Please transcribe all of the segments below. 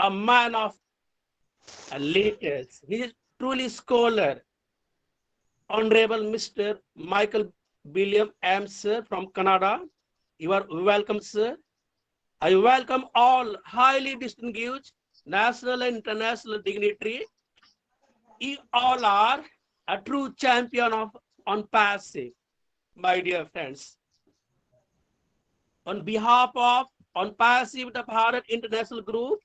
a man of letters. He is truly scholar. Honorable Mr. Michael William M. Sir from Canada. You are welcome, sir. I welcome all highly distinguished national and international dignitary. You all are a true champion of onpassive, my dear friends. On behalf of onpassive, the Bharat International Group,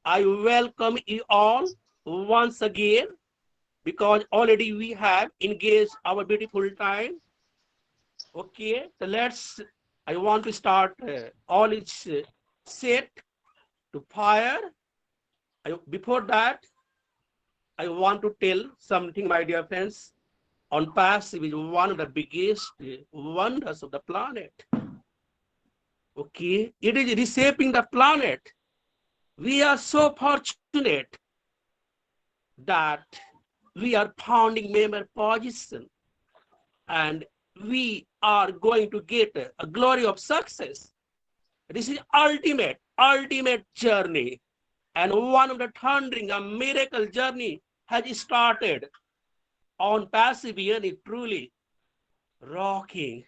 I welcome you all once again because already we have engaged our beautiful time. Okay, so I want to start all is set to fire. Before that, I want to tell something, my dear friends. Onpassive is one of the biggest wonders of the planet. Okay, it is reshaping the planet. We are so fortunate that we are founding member position and we are going to get a glory of success. This is ultimate journey. And one of the thundering, a miracle journey has started. Onpassive is truly rocking.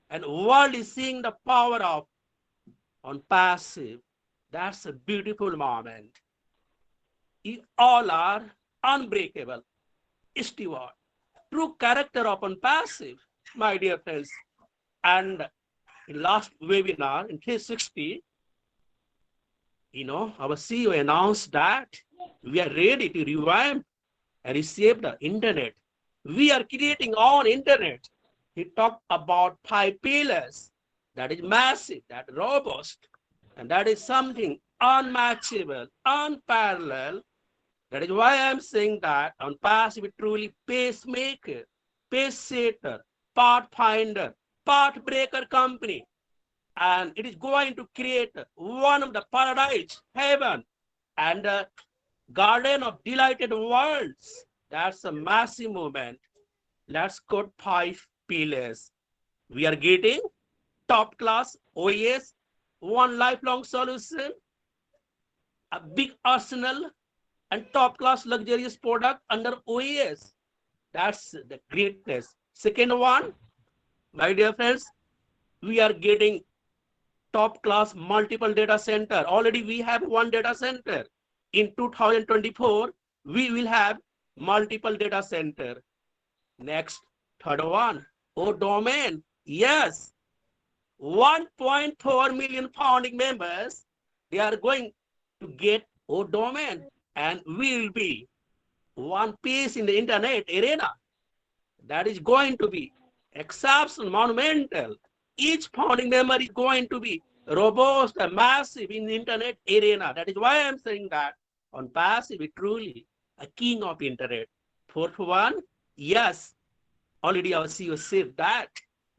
And world is seeing the power of onpassive. That's a beautiful moment. You all are unbreakable. Steward. True character of onpassive, my dear friends. And in last webinar in 360, our CEO announced that we are ready to revamp and reshape the internet. We are creating our internet. He talked about 5 pillars. That is massive, that robust, and that is something unmatchable, unparalleled. That is why I'm saying that onpassive truly pacemaker, pace setter, pathfinder, pathbreaker company. And it is going to create one of the paradise, heaven, and a garden of delighted worlds. That's a massive movement. Let's quote 5 pillars. We are getting top class OES, one lifelong solution, a big arsenal, and top class luxurious product under OES. That's the greatness. Second one, my dear friends, we are getting top class multiple data center. Already we have one data center. In 2024, we will have multiple data center. Next, third one, O domain. Yes, 1.4 million founding members, they are going to get O domain and will be one piece in the internet arena. That is going to be exceptional, monumental. Each founding member is going to be robust and massive in the internet arena. That is why I'm saying that onpassive is truly a king of internet. Fourth one, yes, already our CEO said that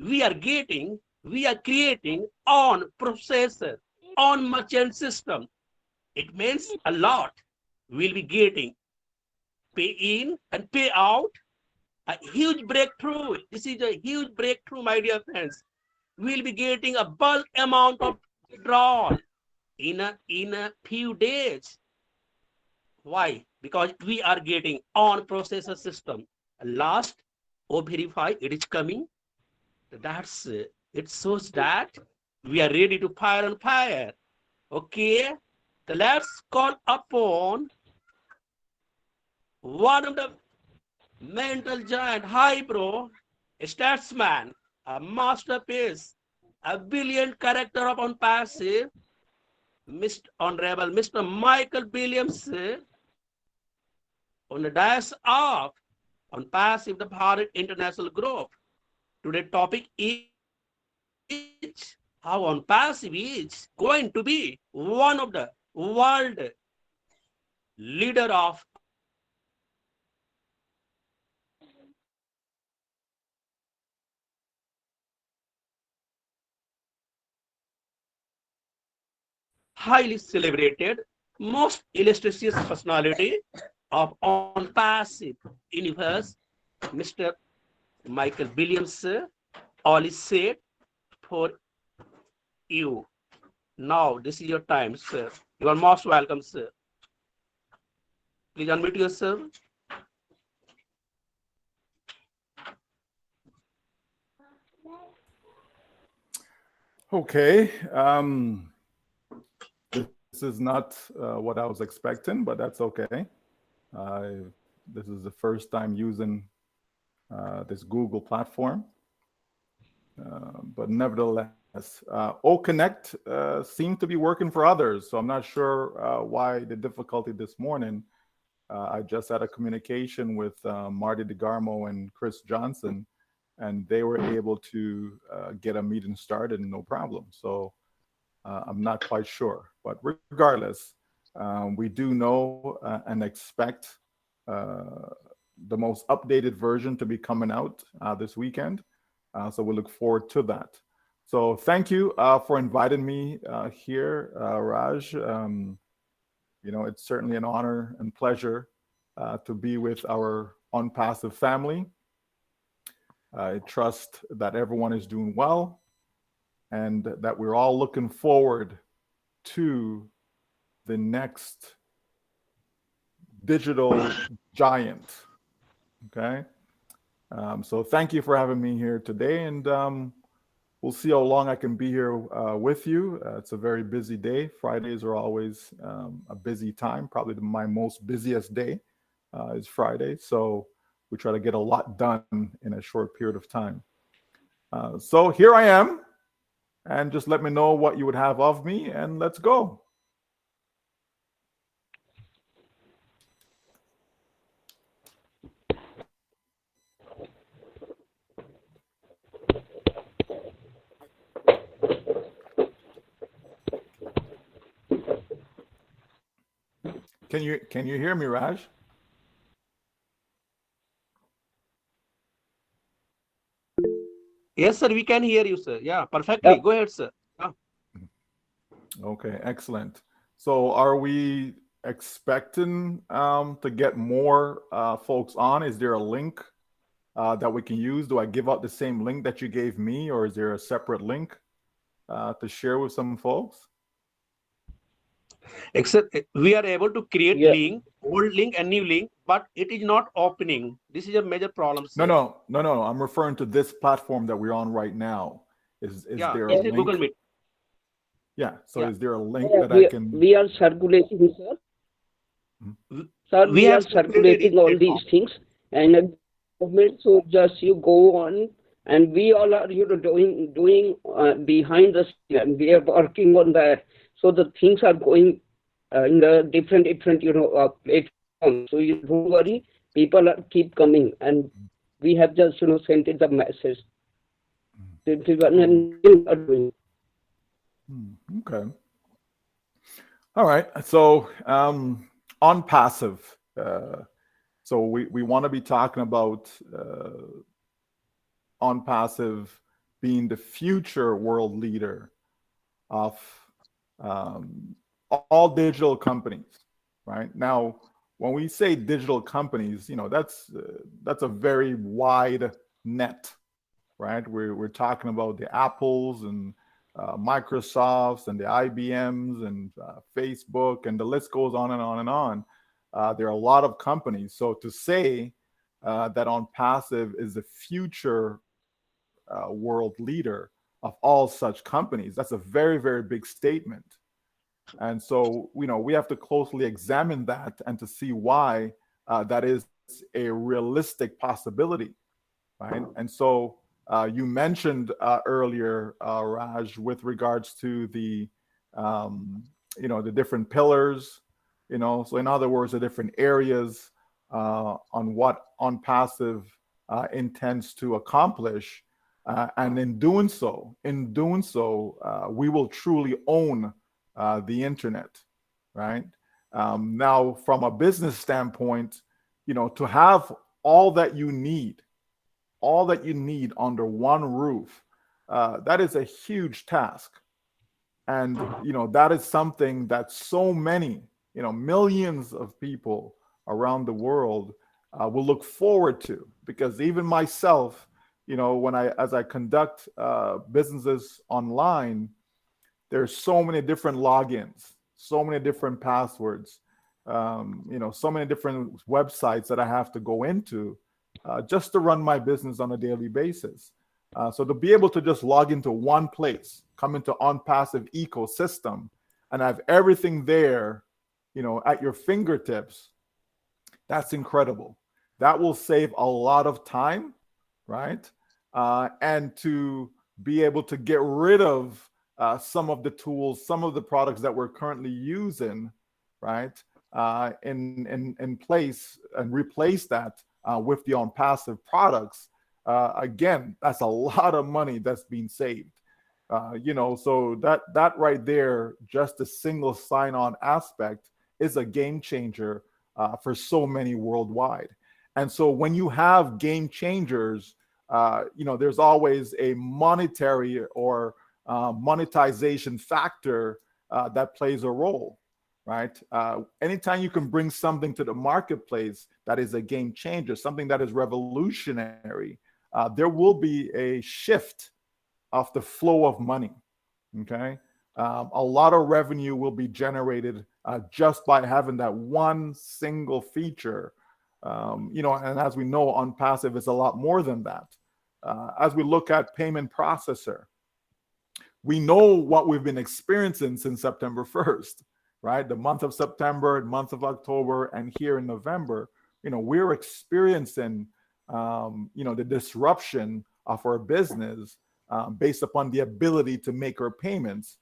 we are creating on processor, on merchant system. It means a lot. We'll be getting pay in and pay out, a huge breakthrough. This is a huge breakthrough, my dear friends. We'll be getting a bulk amount of withdrawal in a few days. Why? Because we are getting on processor system. Last, O verify, it is coming. That's it shows that we are ready to fire on fire. Okay, so let's call upon one of the mental giant, highbrow, statesman, a masterpiece, a brilliant character of onpassive, Mr. Honorable Mr. Michael Williams on the dais of onpassive, the Bharat International Group. Today's topic is how onpassive is going to be one of the world leader of highly celebrated, most illustrious personality of onpassive universe, Mr. Michael Williams. All is said for you. Now, this is your time, sir. You are most welcome, sir. Please unmute yourself. Okay. This is not what I was expecting, but that's okay. This is the first time using this Google platform. But nevertheless, O-Connect seemed to be working for others. So I'm not sure why the difficulty this morning. I just had a communication with Marty DeGarmo and Chris Johnson, and they were able to get a meeting started, no problem. So I'm not quite sure. But regardless, we do know and expect the most updated version to be coming out this weekend. So we look forward to that. So thank you for inviting me here, Raj. It's certainly an honor and pleasure to be with our onpassive family. I trust that everyone is doing well and that we're all looking forward to the next digital giant. Okay. So thank you for having me here today, and we'll see how long I can be here with you. It's a very busy day. Fridays are always a busy time. Probably my most busiest day is Friday. So we try to get a lot done in a short period of time. So here I am, and just let me know what you would have of me, and let's go. Can you hear me, Raj? Yes, sir. We can hear you, sir. Yeah, perfectly. Go ahead, sir. Okay, excellent. So are we expecting to get more folks on? Is there a link that we can use? Do I give out the same link that you gave me, or is there a separate link to share with some folks? Except we are able to create link, old link and new link, but it is not opening. This is a major problem, sir. No. I'm referring to this platform that we're on right now. Is there a link? Google Meet. Yeah. So is there a link that I can? We are circulating, sir. Sir, we are circulating all these things, and so just you go on, and we all are doing behind the scene, and we are working on that. So the things are going in the different platforms. So you don't worry, people keep coming, and we have just sent it the message. Okay. All right. So onpassive. So we want to be talking about onpassive being the future world leader of all digital companies, right? Now, when we say digital companies, that's a very wide net, right? We're talking about the Apples and Microsofts and the IBMs and Facebook, and the list goes on and on and on. There are a lot of companies. So to say that onpassive is the future world leader of all such companies, that's a very, very big statement. And so, we have to closely examine that and to see why that is a realistic possibility, right? And so you mentioned earlier, Raj, with regards to the different pillars, so in other words, the different areas on what onpassive intends to accomplish. And in doing so, we will truly own the internet, right? Now, from a business standpoint, to have all that you need under one roof, that is a huge task. And, that is something that so many, millions of people around the world will look forward to, because even myself, as I conduct businesses online, there's so many different logins, so many different passwords. so many different websites that I have to go into just to run my business on a daily basis. So to be able to just log into one place, come into onpassive ecosystem, and have everything there, at your fingertips, that's incredible. That will save a lot of time, right? And to be able to get rid of some of the tools, some of the products that we're currently using, right, in place, and replace that with the onpassive products. Again, that's a lot of money that's being saved. So that right there, just a single sign-on aspect is a game changer for so many worldwide. And so when you have game changers, there's always a monetary or monetization factor that plays a role, right? Anytime you can bring something to the marketplace that is a game changer, something that is revolutionary, there will be a shift of the flow of money, okay? A lot of revenue will be generated just by having that one single feature. And as we know, onpassive is a lot more than that. As we look at payment processor, we know what we've been experiencing since September 1st, right? The month of September, the month of October, and here in November, we're experiencing, the disruption of our business based upon the ability to make our payments,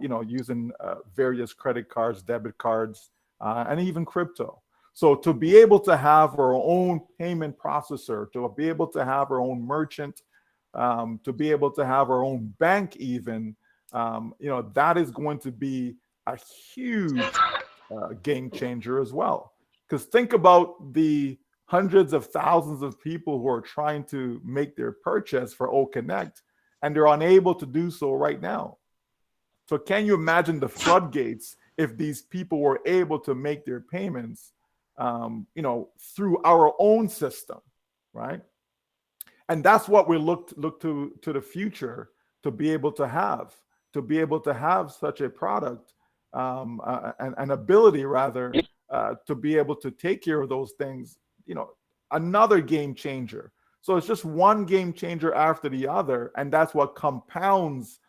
using various credit cards, debit cards, and even crypto. So to be able to have our own payment processor, to be able to have our own merchant, to be able to have our own bank even, that is going to be a huge game changer as well. Because think about the hundreds of thousands of people who are trying to make their purchase for O Connect, and they're unable to do so right now. So can you imagine the floodgates if these people were able to make their payments through our own system, right? And that's what we look to the future to be able to have such a product, an ability rather, to be able to take care of those things, another game changer. So it's just one game changer after the other, and that's what compounds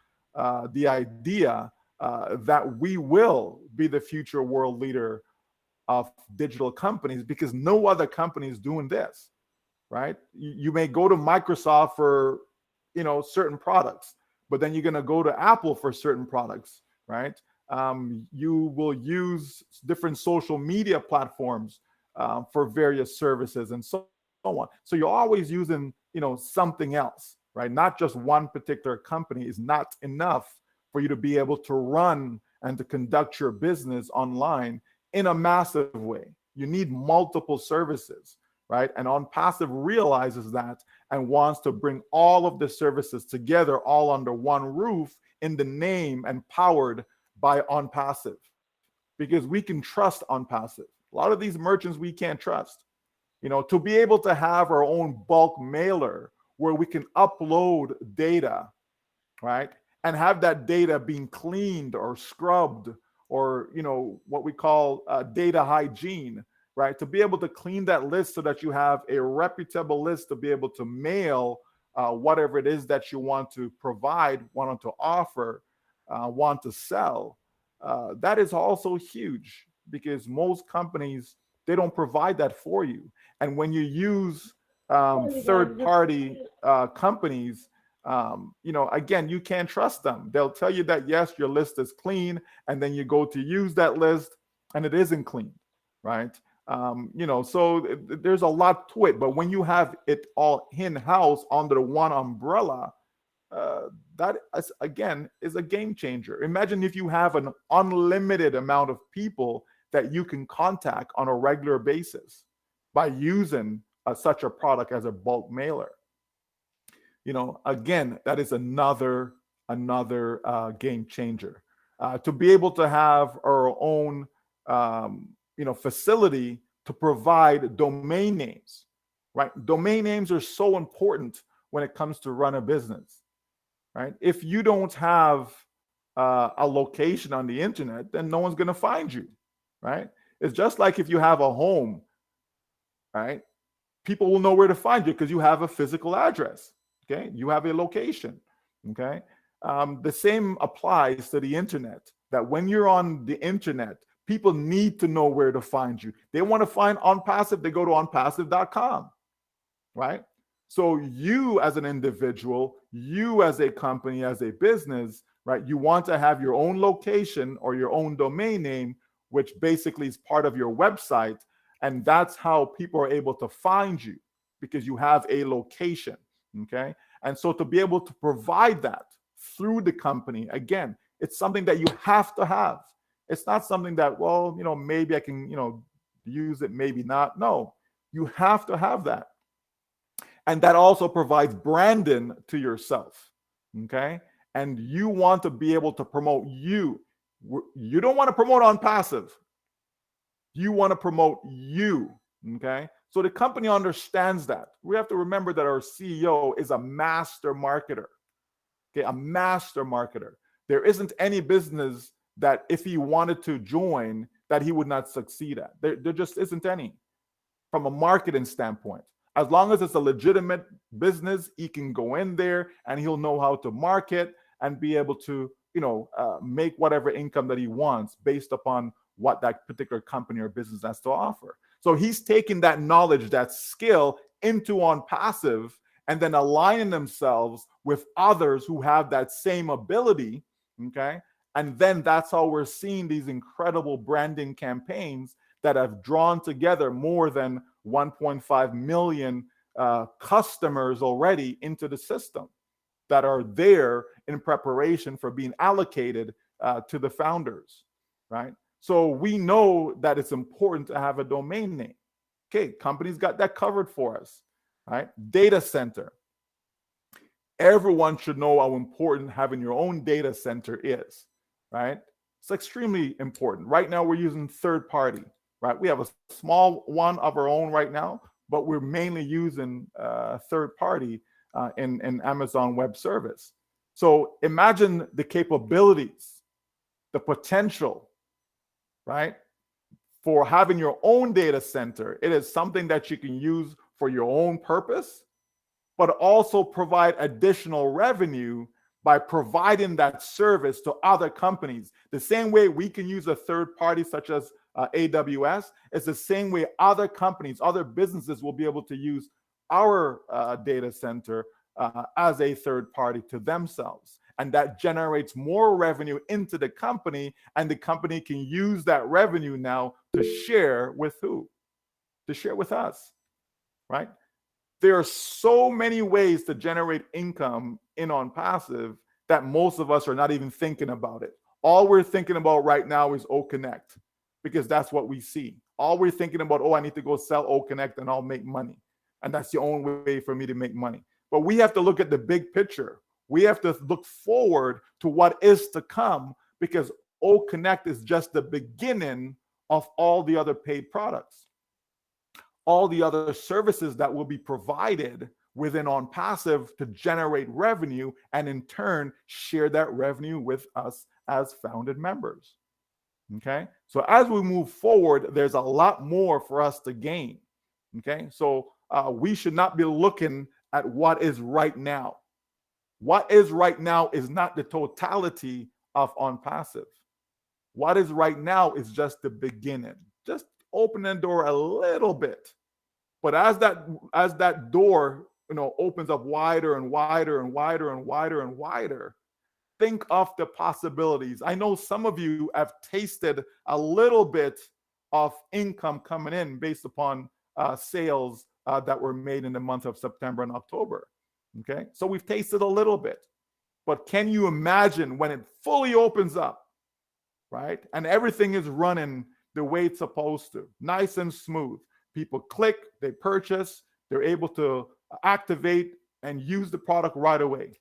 the idea that we will be the future world leader of digital companies, because no other company is doing this, right? You may go to Microsoft for, certain products, but then you're going to go to Apple for certain products, right? You will use different social media platforms for various services and so on. So you're always using, something else, right? Not just one particular company is not enough for you to be able to run and to conduct your business online in a massive way. You need multiple services, right? And onpassive realizes that and wants to bring all of the services together all under one roof in the name and powered by onpassive, because we can trust onpassive. A lot of these merchants we can't trust. To be able to have our own bulk mailer where we can upload data, right? And have that data being cleaned or scrubbed, or what we call data hygiene, right? To be able to clean that list so that you have a reputable list to be able to mail whatever it is that you want to provide, want to offer, want to sell. That is also huge, because most companies, they don't provide that for you. And when you use third-party companies, again, you can't trust them. They'll tell you that, yes, your list is clean, and then you go to use that list and it isn't clean, right? So there's a lot to it. But when you have it all in-house under the one umbrella, that is, again, is a game changer. Imagine if you have an unlimited amount of people that you can contact on a regular basis by using such a product as a bulk mailer. Again, that is another game changer. To be able to have our own, facility to provide domain names, right? Domain names are so important when it comes to run a business, right? If you don't have a location on the internet, then no one's going to find you, right? It's just like if you have a home, right? People will know where to find you because you have a physical address. Okay, you have a location. Okay, the same applies to the internet. That when you're on the internet, people need to know where to find you. They want to find onpassive, they go to onpassive.com, right? So you as an individual, you as a company, as a business, right? You want to have your own location or your own domain name, which basically is part of your website. And that's how people are able to find you because you have a location. Okay. And so to be able to provide that through the company, again, it's something that you have to have. It's not something that, well, maybe I can, use it, maybe not. No, you have to have that. And that also provides branding to yourself. Okay. And you want to be able to promote you. You don't want to promote onpassive. You want to promote you. Okay. So the company understands that. We have to remember that our CEO is a master marketer. Okay. A master marketer. There isn't any business that if he wanted to join that he would not succeed at. There just isn't any from a marketing standpoint. As long as it's a legitimate business, he can go in there and he'll know how to market and be able to, make whatever income that he wants based upon what that particular company or business has to offer. So he's taking that knowledge, that skill into onpassive and then aligning themselves with others who have that same ability. Okay. And then that's how we're seeing these incredible branding campaigns that have drawn together more than 1.5 million customers already into the system that are there in preparation for being allocated to the founders, right? So we know that it's important to have a domain name. Okay, companies got that covered for us, right? Data center. Everyone should know how important having your own data center is, right? It's extremely important. Right now, we're using third party, right? We have a small one of our own right now, but we're mainly using third party in Amazon Web Service. So imagine the capabilities, the potential, right? For having your own data center. It is something that you can use for your own purpose, but also provide additional revenue by providing that service to other companies. The same way we can use a third party such as AWS, it's the same way other companies, other businesses will be able to use our data center as a third party to themselves. And that generates more revenue into the company, and the company can use that revenue now to share with who? To share with us, right? There are so many ways to generate income in onpassive that most of us are not even thinking about it. All we're thinking about right now is OConnect, because that's what we see. All we're thinking about, I need to go sell OConnect and I'll make money. And that's the only way for me to make money. But we have to look at the big picture. We have to look forward to what is to come, because OConnect is just the beginning of all the other paid products, all the other services that will be provided within onpassive to generate revenue and in turn share that revenue with us as founded members. Okay, so as we move forward, there's a lot more for us to gain. Okay, so we should not be looking at what is right now. What is right now is not the totality of onpassive. What is right now is just the beginning. Just open the door a little bit. But as that door, opens up wider and wider and wider and wider and wider, think of the possibilities. I know some of you have tasted a little bit of income coming in based upon sales that were made in the month of September and October. Okay, so we've tasted a little bit, but can you imagine when it fully opens up, right? And everything is running the way it's supposed to, nice and smooth. People click, they purchase, they're able to activate and use the product right away.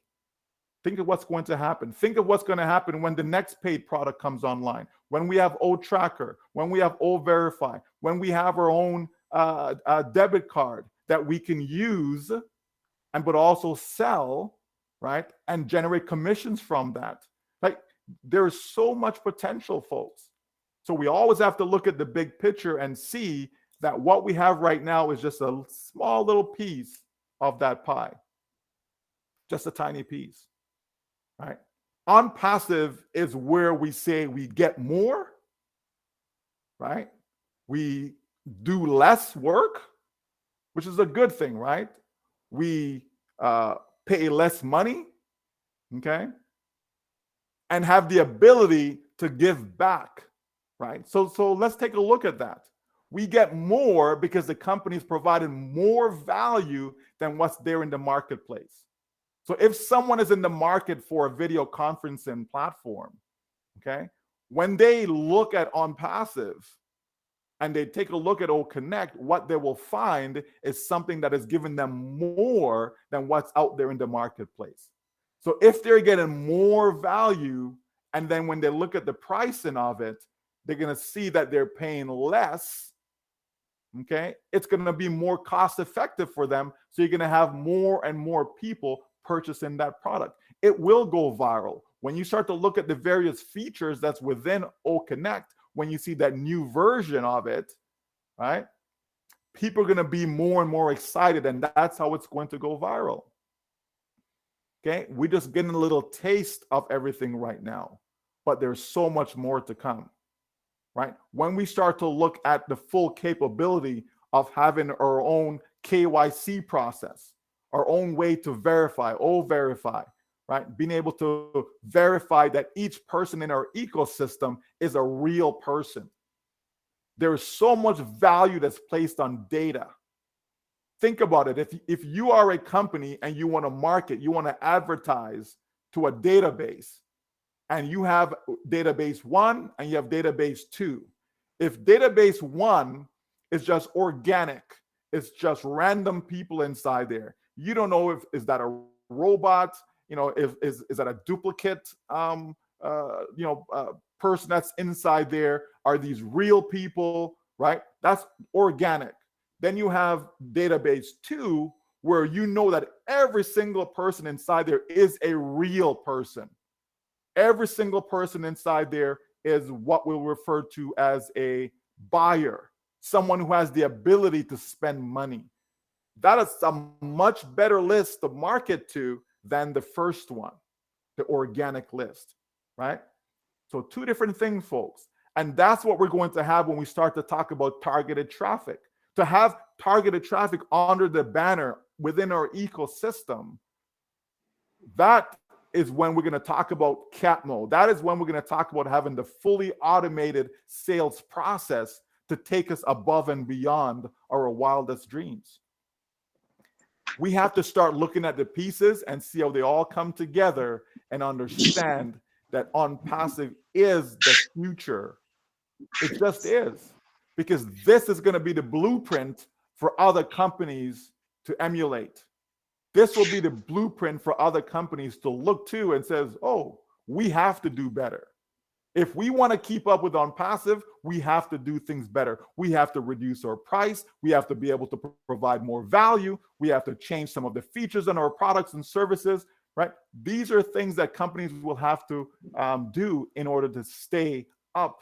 Think of what's going to happen. Think of what's going to happen when the next paid product comes online, when we have OTracker, when we have OVerify, when we have our own debit card that we can use but also sell, right? And generate commissions from that. Like, there's so much potential, folks. So we always have to look at the big picture and see that what we have right now is just a small little piece of that pie, just a tiny piece, right? Onpassive is where we say we get more, right? We do less work, which is a good thing, right? We pay less money, okay? And have the ability to give back, right? So let's take a look at that. We get more because the company's provided more value than what's there in the marketplace. So if someone is in the market for a video conferencing platform, okay, when they look at onpassive and they take a look at OConnect, what they will find is something that is giving them more than what's out there in the marketplace. So if they're getting more value, and then when they look at the pricing of it, they're going to see that they're paying less, okay, it's going to be more cost effective for them. So you're going to have more and more people purchasing that product. It will go viral. When you start to look at the various features that's within OConnect, when you see that new version of it, right, people are going to be more and more excited, and that's how it's going to go viral. Okay, we're just getting a little taste of everything right now, but there's so much more to come, right? When we start to look at the full capability of having our own KYC process, our own way to verify, verify, right? Being able to verify that each person in our ecosystem is a real person. There is so much value that's placed on data. Think about it. If you are a company and you want to market, you want to advertise to a database, and you have database 1 and you have database 2. If database 1 is just organic, it's just random people inside there. You don't know if is that a robot, is that a duplicate, person that's inside there? Are these real people, right? That's organic. Then you have database 2, where you know that every single person inside there is a real person. Every single person inside there is what we'll refer to as a buyer, someone who has the ability to spend money. That is a much better list to market to than the first one, the organic list, right? So 2 different things, folks. And that's what we're going to have when we start to talk about targeted traffic. To have targeted traffic under the banner within our ecosystem, that is when we're going to talk about cat mode. That is when we're going to talk about having the fully automated sales process to take us above and beyond our wildest dreams. We have to start looking at the pieces and see how they all come together and understand that onpassive is the future. It just is. Because this is going to be the blueprint for other companies to emulate. This will be the blueprint for other companies to look to and says, oh, we have to do better. If we want to keep up with onpassive, we have to do things better. We have to reduce our price. We have to be able to provide more value. We have to change some of the features in our products and services, right? These are things that companies will have to do in order to stay up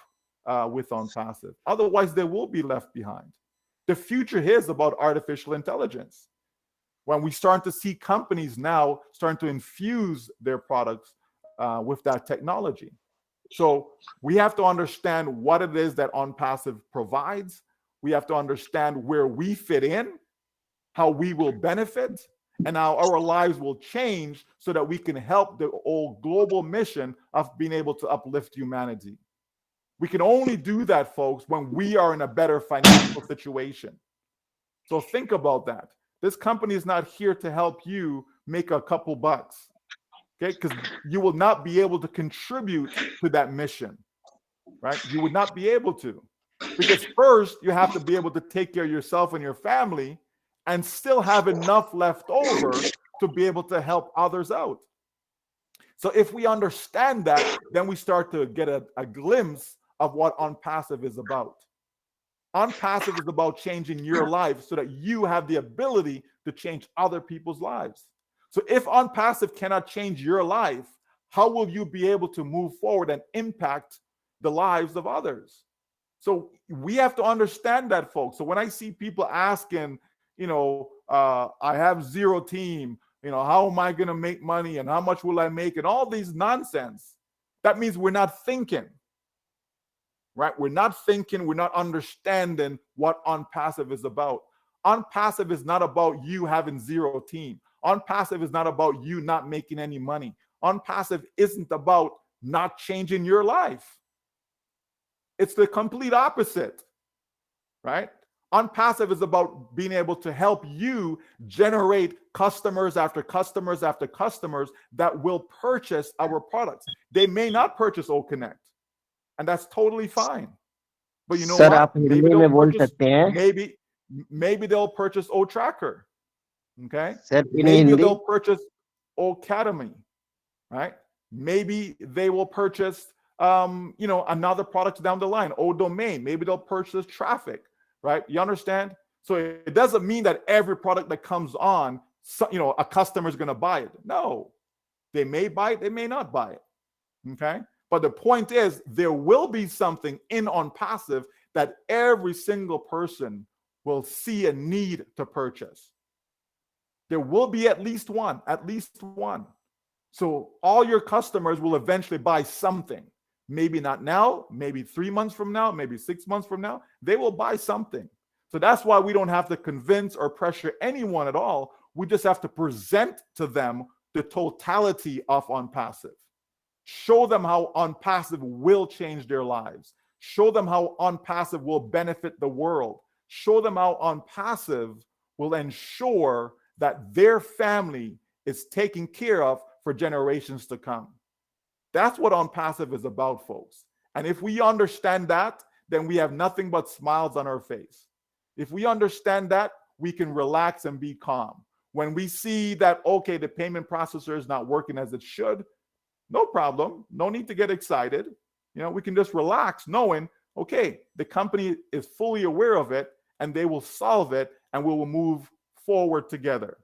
with onpassive. Otherwise, they will be left behind. The future is about artificial intelligence. When we start to see companies now starting to infuse their products with that technology. So we have to understand what it is that onpassive provides. We have to understand where we fit in, how we will benefit, and how our lives will change so that we can help the whole global mission of being able to uplift humanity. We can only do that, folks, when we are in a better financial situation. So think about that. This company is not here to help you make a couple bucks, okay? Because you will not be able to contribute to that mission, right? You would not be able to. Because first, you have to be able to take care of yourself and your family and still have enough left over to be able to help others out. So if we understand that, then we start to get a glimpse of what onpassive is about. Onpassive is about changing your life so that you have the ability to change other people's lives. So if onpassive cannot change your life, how will you be able to move forward and impact the lives of others? So we have to understand that, folks. So when I see people asking, I have zero team, how am I going to make money and how much will I make and all these nonsense, that means we're not thinking, right? We're not thinking, we're not understanding what onpassive is about. Onpassive is not about you having zero team. Onpassive is not about you not making any money. Onpassive isn't about not changing your life. It's the complete opposite, right? Onpassive is about being able to help you generate customers after customers after customers that will purchase our products. They may not purchase O Connect, and that's totally fine. But you know Sir, what? आप हिंदी में बोल सकते हैं. Maybe they'll purchase O Tracker. Okay? Sir, Maybe they'll purchase O Academy, right? Maybe they will purchase another product down the line, O Domain. Maybe they'll purchase traffic, right? You understand? So it doesn't mean that every product that comes on, a customer is going to buy it. No, they may buy it, they may not buy it. Okay? But the point is, there will be something in onpassive that every single person will see a need to purchase. There will be at least one. So all your customers will eventually buy something. Maybe not now, maybe 3 months from now, maybe 6 months from now, they will buy something. So that's why we don't have to convince or pressure anyone at all. We just have to present to them the totality of onpassive. Show them how onpassive will change their lives. Show them how onpassive will benefit the world. Show them how onpassive will ensure that their family is taken care of for generations to come. That's what onpassive is about, folks. And if we understand that, then we have nothing but smiles on our face. If we understand that, we can relax and be calm. When we see that, okay, the payment processor is not working as it should, no problem. No need to get excited. We can just relax knowing, okay, the company is fully aware of it and they will solve it and we will move forward together.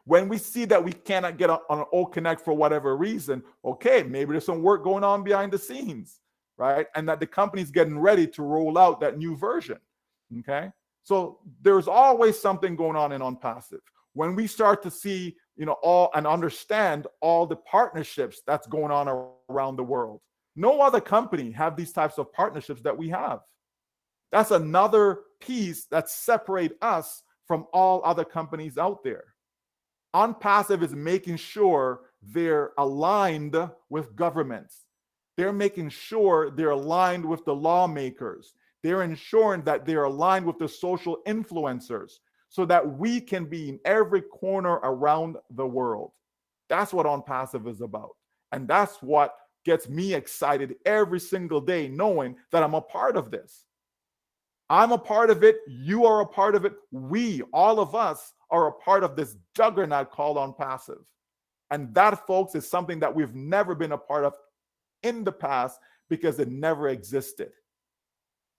When we see that we cannot get on an O Connect for whatever reason, okay, maybe there's some work going on behind the scenes, right? And that the company's getting ready to roll out that new version, okay? So there's always something going on in onpassive. When we start to see, all and understand all the partnerships that's going on around the world, no other company have these types of partnerships that we have. That's another piece that separates us from all other companies out there. Onpassive is making sure they're aligned with governments. They're making sure they're aligned with the lawmakers. They're ensuring that they're aligned with the social influencers so that we can be in every corner around the world. That's what onpassive is about. And that's what gets me excited every single day, knowing that I'm a part of this. I'm a part of it. You are a part of it. We, all of us, are a part of this juggernaut called onpassive. And that, folks, is something that we've never been a part of in the past because it never existed.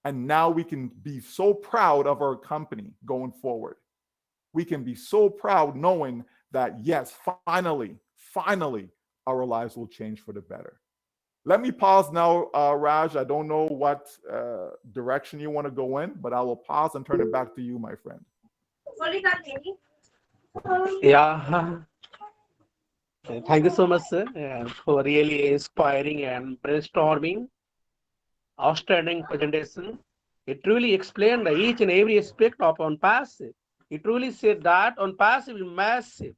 And now we can be so proud of our company going forward. We can be so proud knowing that, yes, finally, our lives will change for the better. Let me pause now, Raj. I don't know what direction you want to go in, but I will pause and turn it back to you, my friend. Yeah. Thank you so much, sir, for really inspiring and brainstorming. Outstanding presentation. It truly explained each and every aspect of onpassive. It truly said that onpassive is massive,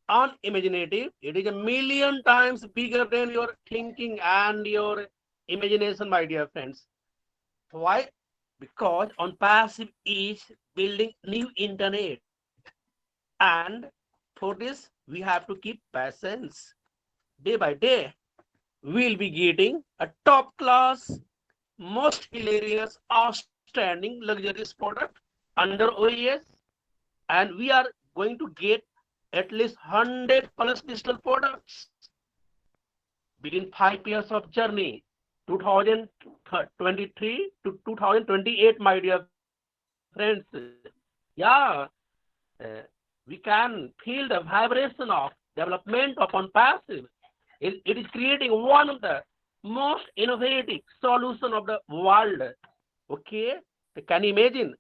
unimaginative. It is a million times bigger than your thinking and your imagination, my dear friends. Why? Because onpassive is building new internet. And for this, we have to keep patience. Day by day, we'll be getting a top class, most hilarious, outstanding, luxurious product under OES. And we are going to get at least 100 plus digital products within 5 years of journey, 2023 to 2028, my dear friends. Yeah, we can feel the vibration of development of onpassive. It is creating one of the most innovative solution of the world. Okay, can you imagine?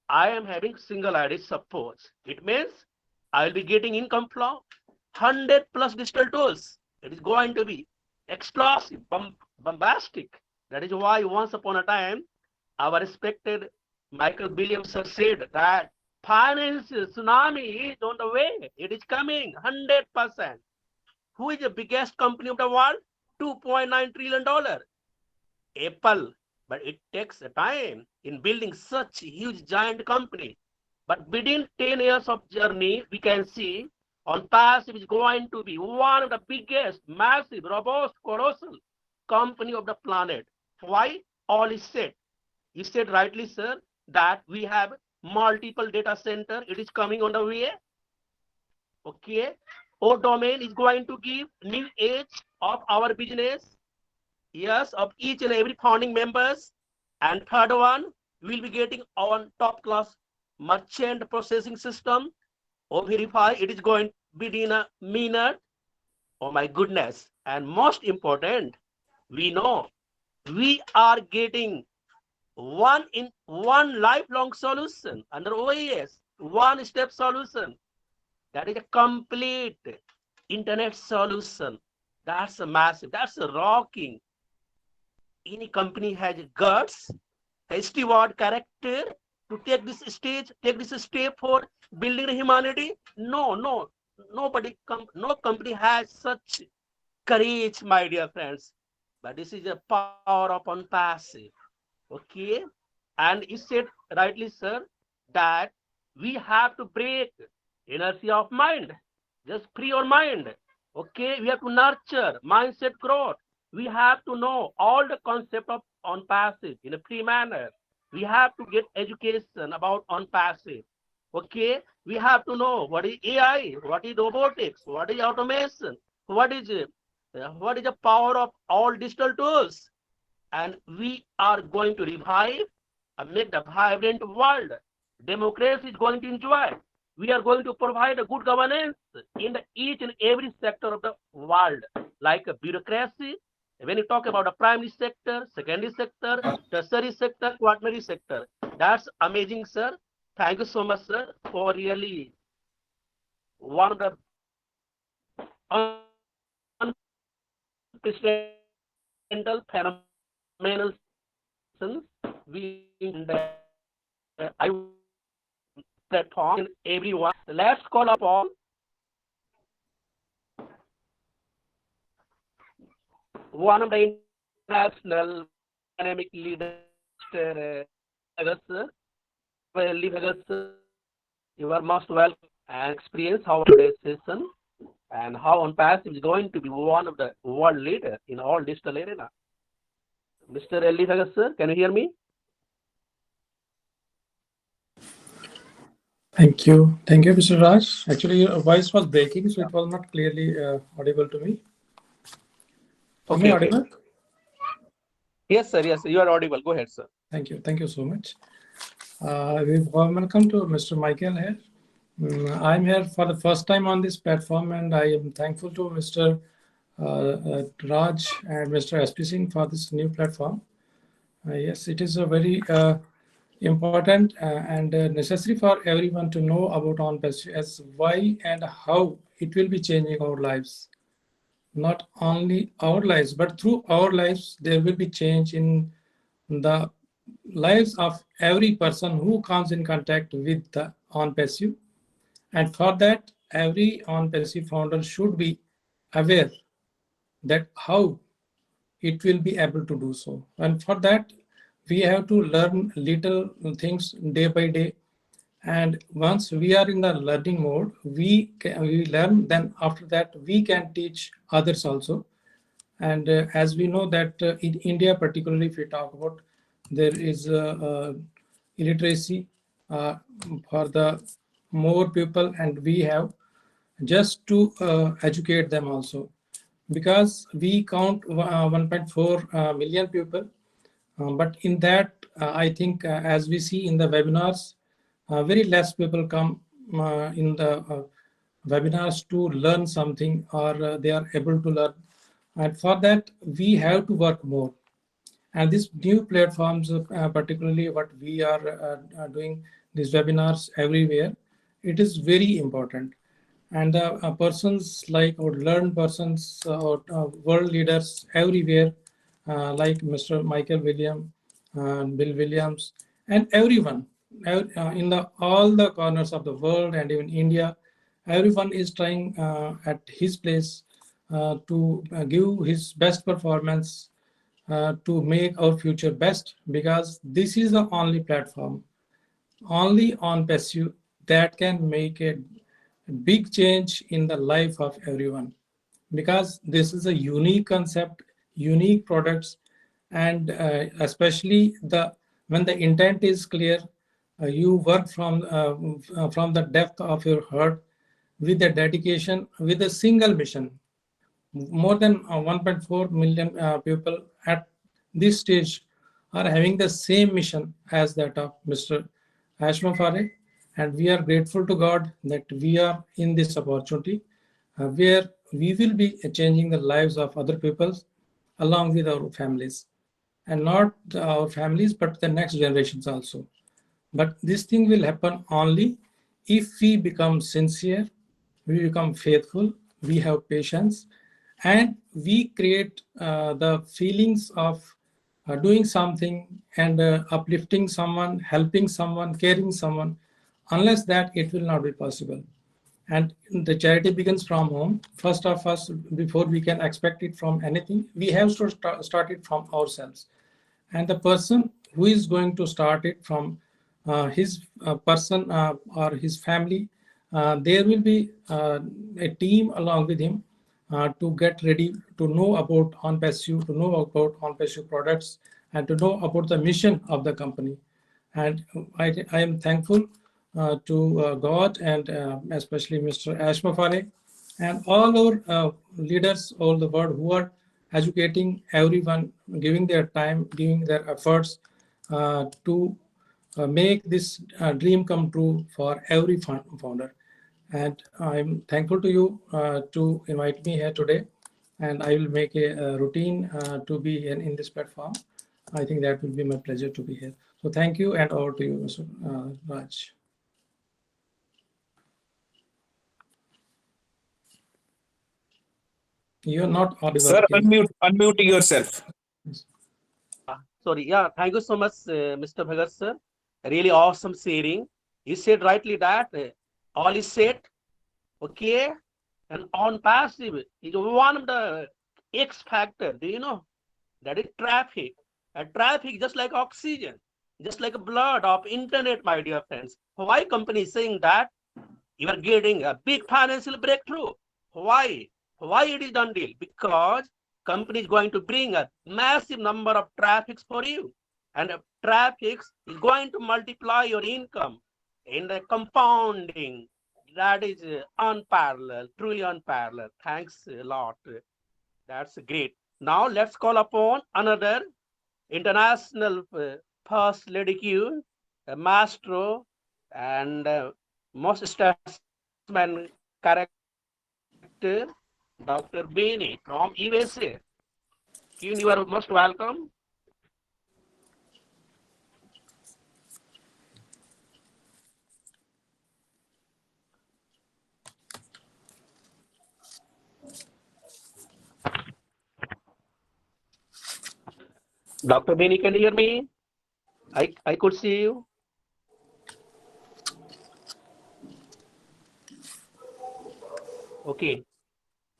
I am having single ID suppose. It means I will be getting income from 100 plus digital tools. It is going to be explosive, bombastic. That is why once upon a time, our respected Michael Williams said that financial tsunami is on the way. It is coming 100%. Who is the biggest company of the world? $2.9 trillion. Apple. But it takes a time in building such a huge giant company. But within 10 years of journey, we can see onpassive is going to be one of the biggest, massive, robust, colossal company of the planet. Why? All is said. You said rightly, sir, that we have multiple data center. It is coming on the way. Okay. O domain is going to give new age of our business. Yes, of each and every founding members. And third one, we'll be getting on top class merchant processing system. Or verify it is going within a minute. Oh my goodness. And most important, we know we are getting one lifelong solution under OAS, one step solution. That is a complete internet solution. That's a massive, that's a rocking. Any company has guts, has steward character to take this stage, take this step for building humanity. Nobody, no company has such courage, my dear friends. But this is the power of onpassive. Okay, and you said rightly, sir, that we have to break inertia of mind. Just free your mind. Okay, we have to nurture mindset growth. We have to know all the concept of onpassive in a free manner. We have to get education about onpassive. Okay, we have to know what is AI, what is robotics, what is automation, what is the power of all digital tools. And we are going to revive and make the vibrant world. Democracy is going to enjoy. We are going to provide a good governance in each and every sector of the world, like a bureaucracy. When you talk about the primary sector, secondary sector, tertiary sector, quaternary sector, that's amazing, sir. Thank you so much, sir, for really one of the unprecedented phenomenal we I platform in everyone. Let's call upon one of the international dynamic leaders, Mr. You are most welcome and experience how today's session and how onpassive is going to be one of the world leader in all digital arena. Mr. Ellie Vegas, sir, can you hear me? Thank you, Mr. Raj. Actually, your voice was breaking, so it was not clearly audible to me. Okay, Am I audible? Yes, sir. Yes, you are audible. Go ahead, sir. Thank you so much. Welcome to Mr. Michael here. I'm here for the first time on this platform, and I am thankful to Mr. Raj and Mr. SP Singh for this new platform. Yes, it is a very important and necessary for everyone to know about onpassive as why and how it will be changing our lives. Not only our lives, but through our lives, there will be change in the lives of every person who comes in contact with the onpassive. And for that, every onpassive founder should be aware that how it will be able to do so. And for that, we have to learn little things day by day. And once we are in the learning mode, we learn, then after that, we can teach others also. And as we know that in India, particularly if we talk about, there is illiteracy for the more people, and we have just to educate them also, because we count 1.4 million people, but in that I think as we see in the webinars, very less people come in the webinars to learn something, or they are able to learn And for that, we have to work more. And these new platforms, particularly what we are doing, these webinars everywhere, it is very important. And persons like or learned persons or world leaders everywhere, like Mr. Michael William, Bill Williams, and everyone in the all the corners of the world and even India, everyone is trying at his place to give his best performance to make our future best, because this is the only platform, only on passive, that can make a big change in the life of everyone, because this is a unique concept, unique products, and especially the when the intent is clear, you work from the depth of your heart with a dedication, with a single mission. More than 1.4 million people at this stage are having the same mission as that of Mr. Ashma Fareh, and we are grateful to God that we are in this opportunity where we will be changing the lives of other people along with our families, and not our families but the next generations also. But this thing will happen only if we become sincere, we become faithful, we have patience, and we create the feelings of doing something and uplifting someone, helping someone, caring someone. Unless that, it will not be possible. And the charity begins from home. First of us, before we can expect it from anything, we have to start it from ourselves. And the person who is going to start it from his person or his family, there will be a team along with him to get ready to know about onpassive, to know about onpassive products, and to know about the mission of the company. And I am thankful to God and especially Mr. Ashma Fareh and all our leaders all the world who are educating everyone, giving their time, giving their efforts to make this dream come true for every founder. And I'm thankful to you to invite me here today. And I will make a routine to be in this platform. I think that will be my pleasure to be here. So thank you, and over to you, Mr. Raj. You're not audible. Sir, unmute yourself. Sorry. Yeah. Thank you so much, Mr. Bhagat sir. Really awesome sharing. You said rightly that all is said. Okay. And on passive is one of the X factor. Do you know? That is traffic. And traffic just like oxygen, just like blood of internet, my dear friends. Why company is saying that you are getting a big financial breakthrough? Why? Why it is done deal? Because company is going to bring a massive number of traffics for you. And traffic is going to multiply your income in the compounding. That is unparalleled, truly unparalleled. Thanks a lot. That's great. Now let's call upon another international first lady Q, maestro, and most statesman character, Dr. Beanie from USA. Q, you are most welcome. Dr. Beanie, can you hear me? I could see you. Okay.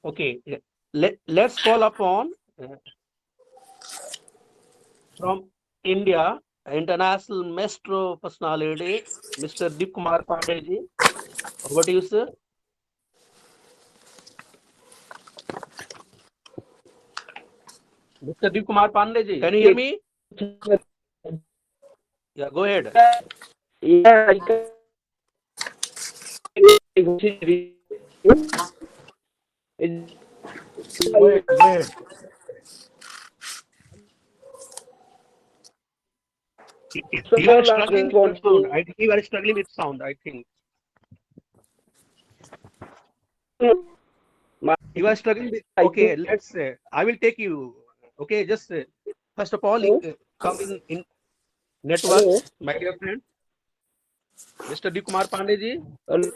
Okay. Let's call upon from India, international maestro personality, Mr. Deep Kumar Pandey ji. Over to you, sir. Mr. Deep Kumar Pandey ji, can you hear me? Yeah, go ahead. Yeah, I can. Go ahead. You are struggling with sound. I think you are struggling with sound, I think. You are struggling with, I okay, think let's say, I will take you, okay, just first of all, so. come in network, Hello. my dear friend, Mr. D. Kumar Pandey ji. Hello.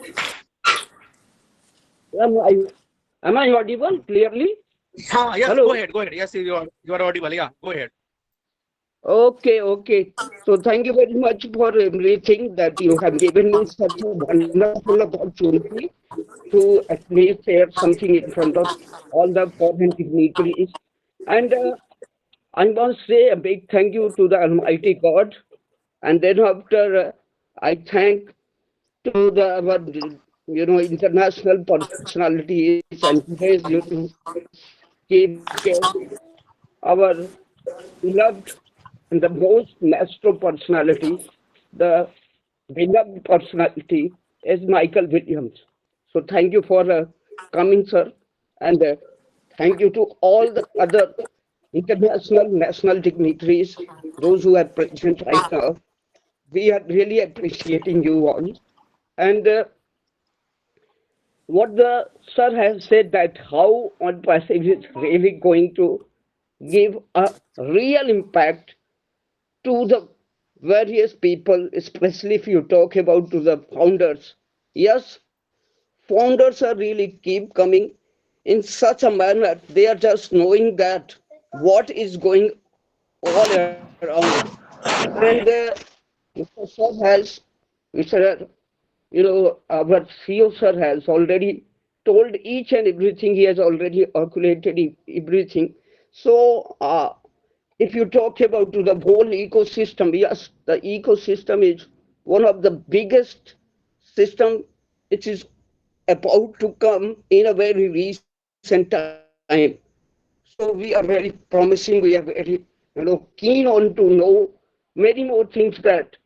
Am I audible clearly? Yes, Hello. go ahead. Yes, you are audible. Yeah, go ahead. Okay, okay. So thank you very much for everything that you have given me such a wonderful opportunity to at least share something in front of all the foreign dignitaries. And I must say a big thank you to the Almighty God. And then after, I thank to the our international personalities and today's chief guest, our beloved and the most maestro personality, the beloved personality is Michael Williams. So thank you for coming, sir, and thank you to all the other international, national dignitaries, those who are present right now. We are really appreciating you all. And what the sir has said that how onpassive is really going to give a real impact to the various people, especially if you talk about to the founders. Yes, founders are really keep coming in such a manner. They are just knowing that what is going all around. And Mr. Sir has, Mr. Our CEO sir has already told each and everything. He has already calculated everything. So, if you talk about to the whole ecosystem, yes, the ecosystem is one of the biggest system which is about to come in a very recent time. So we are very promising. We are very, keen on to know many more things that.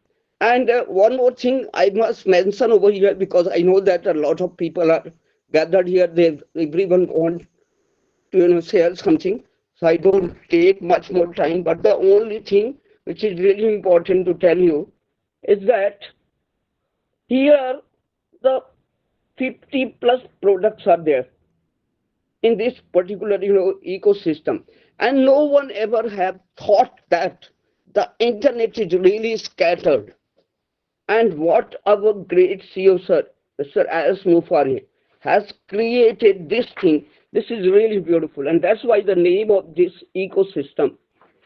And one more thing I must mention over here because I know that a lot of people are gathered here. They everyone want to share something. So I don't take much more time. But the only thing which is really important to tell you is that here the 50 plus products are there in this particular ecosystem, and no one ever have thought that the internet is really scattered. And what our great CEO, sir, Mr. As Mufari, has created this thing, this is really beautiful. And that's why the name of this ecosystem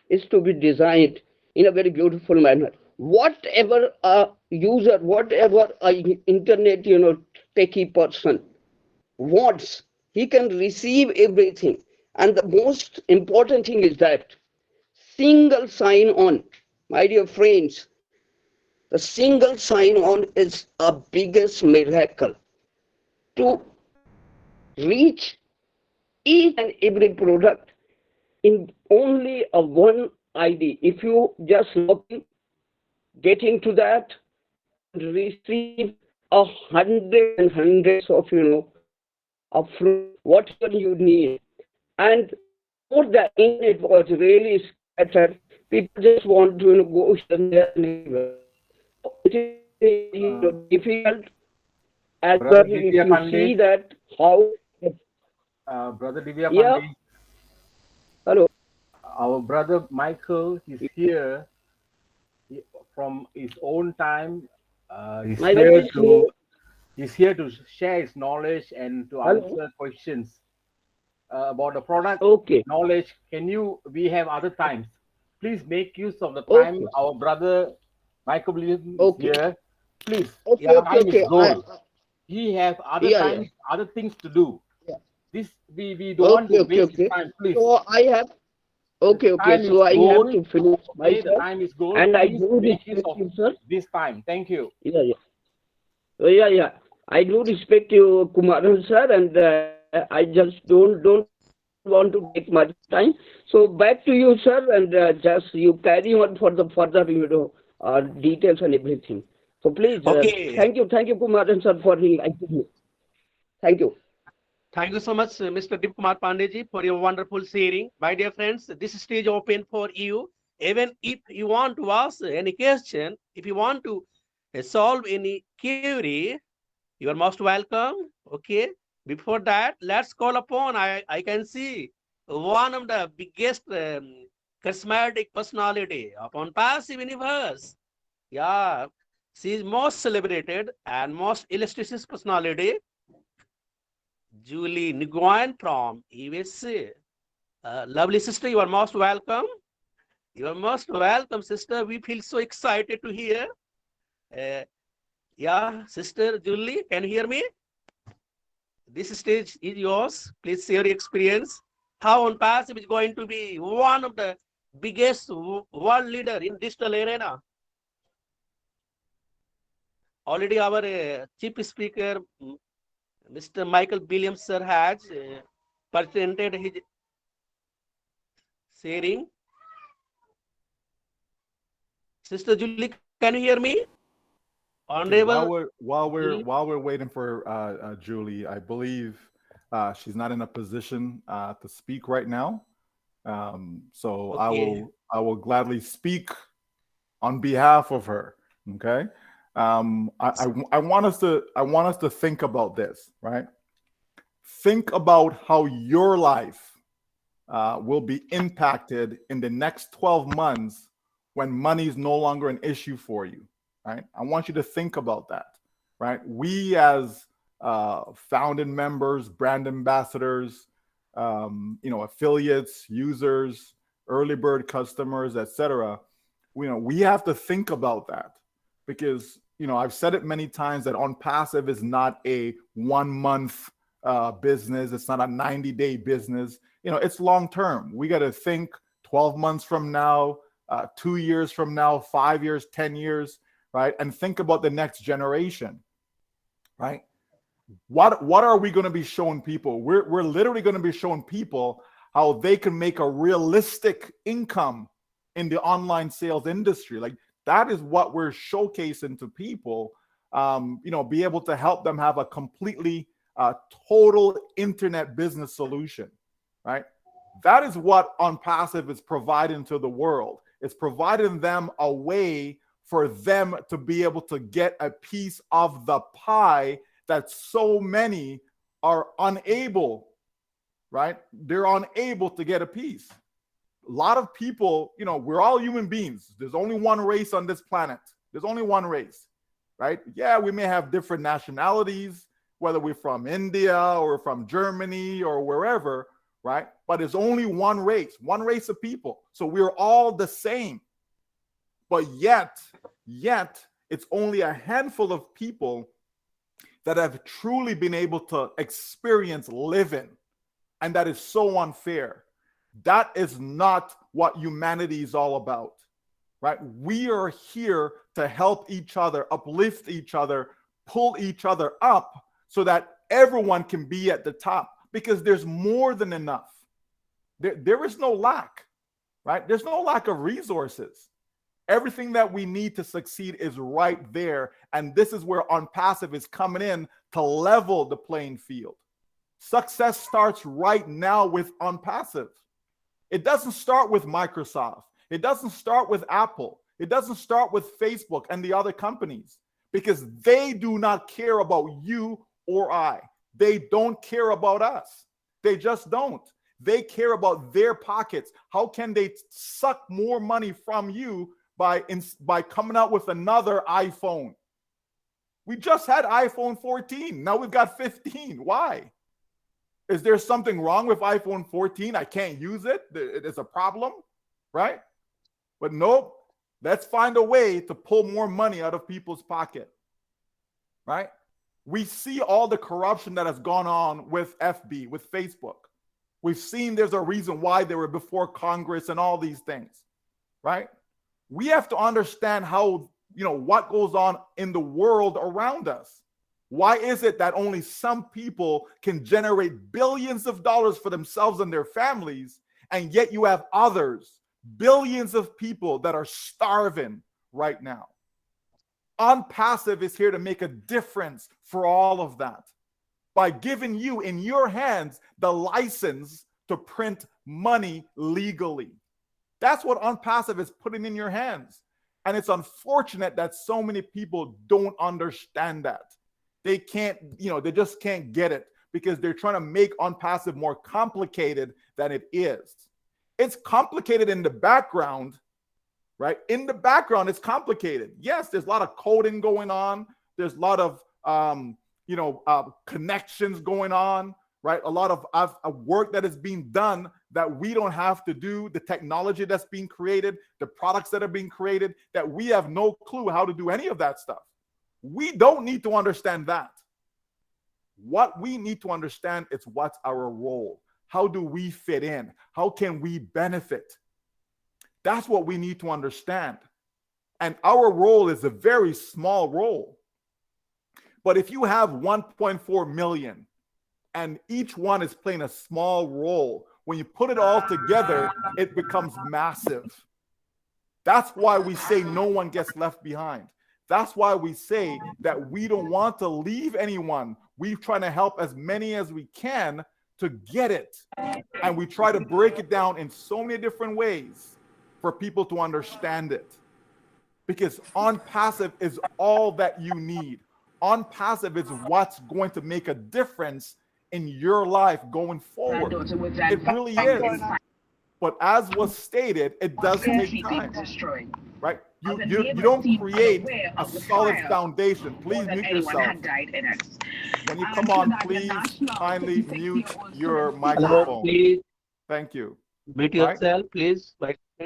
is to be designed in a very beautiful manner. Whatever a user, whatever a internet, techie person wants, he can receive everything. And the most important thing is that single sign on, my dear friends, the single sign on is a biggest miracle to reach each and every product in only a one ID. If you just log in, get into that and receive hundreds and hundreds of of fruit, whatever you need. And before the internet was really scattered, people just want to go here and there and everywhere. It is difficult as well Brother if Divya you see Pandey, that how. Brother Divya Yeah. Pandey, Hello. our brother Michael is here from his own time. He's My wife here is here. to share his knowledge and to Hello. answer questions about the product Okay. knowledge. We have other times. Please make use of the Okay. time our brother Michael Williams is Okay. here. Please, Okay. your Okay. time is Okay. gold. He have other Yeah. Yeah. times, other things to do. Yeah. This we don't want Okay. to Okay. waste his Okay. time, please. So I have. The Okay. Okay. time is So I have gold. to finish Okay, the myself, time is gold. and I Please do make use respect of you, sir. this time. Thank you. Yeah. Yeah. Yeah. Yeah. I do respect you, Kumaran sir, and I just don't want to take much time. So back to you, sir, and just you carry on for the further details and everything. So please, Okay. thank you, Kumaran sir, for inviting me. Thank you. Thank you so much, Mr. Deep Kumar Pandey ji, for your wonderful sharing. My dear friends, this stage open for you. Even if you want to ask any question, if you want to solve any query, you are most welcome. Okay. Before that, let's call upon, I can see one of the biggest charismatic personality of onpassive universe. Yeah, she is most celebrated and most illustrious personality, Julie Nguyen from USA. Lovely sister, you are most welcome. You are most welcome, sister. We feel so excited to hear. Yeah, sister Julie, can you hear me? This stage is yours. Please share your experience. How onpassive is going to be one of the biggest world leader in digital arena. Already our chief speaker, Mr. Michael Williams sir, has presented his sharing. Sister Julie, can you hear me? Okay, Honorable while Julie. we're waiting for Julie, I believe she's not in a position to speak right now. So Okay. I will gladly speak on behalf of her. Okay. I want us to think about this, right? Think about how your life will be impacted in the next 12 months when money is no longer an issue for you, right? I want you to think about that, right? We as founding members, brand ambassadors, affiliates, users, early bird customers, etc. We have to think about that because I've said it many times that onpassive is not a 1 month business. It's not a 90-day business. It's long term. We got to think 12 months from now, 2 years from now, 5 years, 10 years, right? And think about the next generation, right? What are we going to be showing people? We're literally going to be showing people how they can make a realistic income in the online sales industry. Like that is what we're showcasing to people. Be able to help them have a completely total internet business solution, right? That is what onpassive is providing to the world. It's providing them a way for them to be able to get a piece of the pie that so many are unable, right? They're unable to get a piece. A lot of people, we're all human beings. There's only one race on this planet. There's only one race, right? Yeah, we may have different nationalities, whether we're from India or from Germany or wherever, right? But there's only one race of people. So we're all the same. But yet, it's only a handful of people that have truly been able to experience living. And that is so unfair. That is not what humanity is all about, right? We are here to help each other, uplift each other, pull each other up so that everyone can be at the top because there's more than enough. There is no lack, right? There's no lack of resources. Everything that we need to succeed is right there. And this is where onpassive is coming in to level the playing field. Success starts right now with onpassive. It doesn't start with Microsoft. It doesn't start with Apple. It doesn't start with Facebook and the other companies because they do not care about you or I. They don't care about us. They just don't. They care about their pockets. How can they suck more money from you by coming out with another iPhone? We just had iPhone 14. Now we've got 15. Why? Is there something wrong with iPhone 14? I can't use it. It's a problem, right? But nope. Let's find a way to pull more money out of people's pocket, right? We see all the corruption that has gone on with FB, with Facebook. We've seen there's a reason why they were before Congress and all these things, right? We have to understand how, what goes on in the world around us. Why is it that only some people can generate billions of dollars for themselves and their families, and yet you have others, billions of people that are starving right now? onpassive is here to make a difference for all of that by giving you in your hands the license to print money legally. That's what onpassive is putting in your hands. And it's unfortunate that so many people don't understand that. They can't, they just can't get it. because they're trying to make onpassive more complicated than it is. It's complicated in the background, right? In the background, it's complicated. Yes, there's a lot of coding going on. There's a lot of connections going on, right? A lot of work that is being done that we don't have to do, the technology that's being created, the products that are being created, that we have no clue how to do any of that stuff. We don't need to understand that. What we need to understand is what's our role. How do we fit in? How can we benefit? That's what we need to understand. And our role is a very small role. But if you have 1.4 million and each one is playing a small role, when you put it all together, it becomes massive. That's why we say no one gets left behind. That's why we say that we don't want to leave anyone. We're trying to help as many as we can to get it. And we try to break it down in so many different ways for people to understand it. Because onpassive is all that you need. Onpassive is what's going to make a difference in your life going forward. It really is. But as was stated, it does take time, right? You don't create a solid foundation. Please mute yourself. When you come on, please kindly mute your microphone. Hello, please Thank you. mute yourself, please.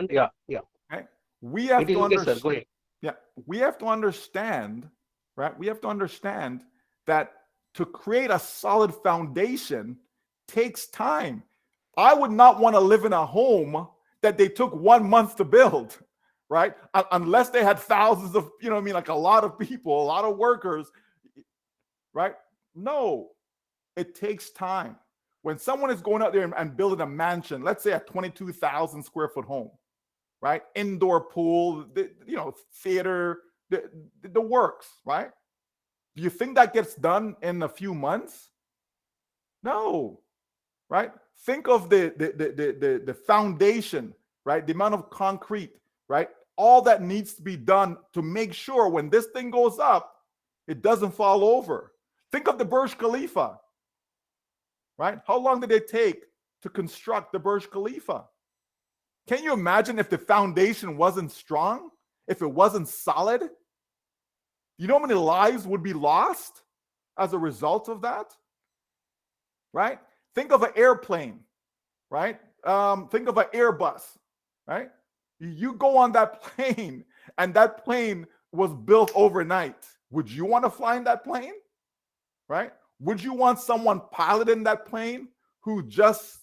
Yeah. Okay. We have to Okay, sir. Go ahead. Yeah, we have to understand, right? We have to understand that to create a solid foundation takes time. I would not want to live in a home that they took 1 month to build, right? Unless they had thousands of, like a lot of people, a lot of workers, right? No, it takes time. When someone is going out there and building a mansion, let's say a 22,000 square foot home, right? Indoor pool, theater, the works, right? Do you think that gets done in a few months? No, right? Think of the foundation, right? The amount of concrete, right? All that needs to be done to make sure when this thing goes up, it doesn't fall over. Think of the Burj Khalifa, right? How long did it take to construct the Burj Khalifa? Can you imagine if the foundation wasn't strong, if it wasn't solid? You know how many lives would be lost as a result of that? Right? Think of an airplane, right? Think of an Airbus, right? You go on that plane and that plane was built overnight. Would you want to fly in that plane? Right? Would you want someone piloting that plane who just,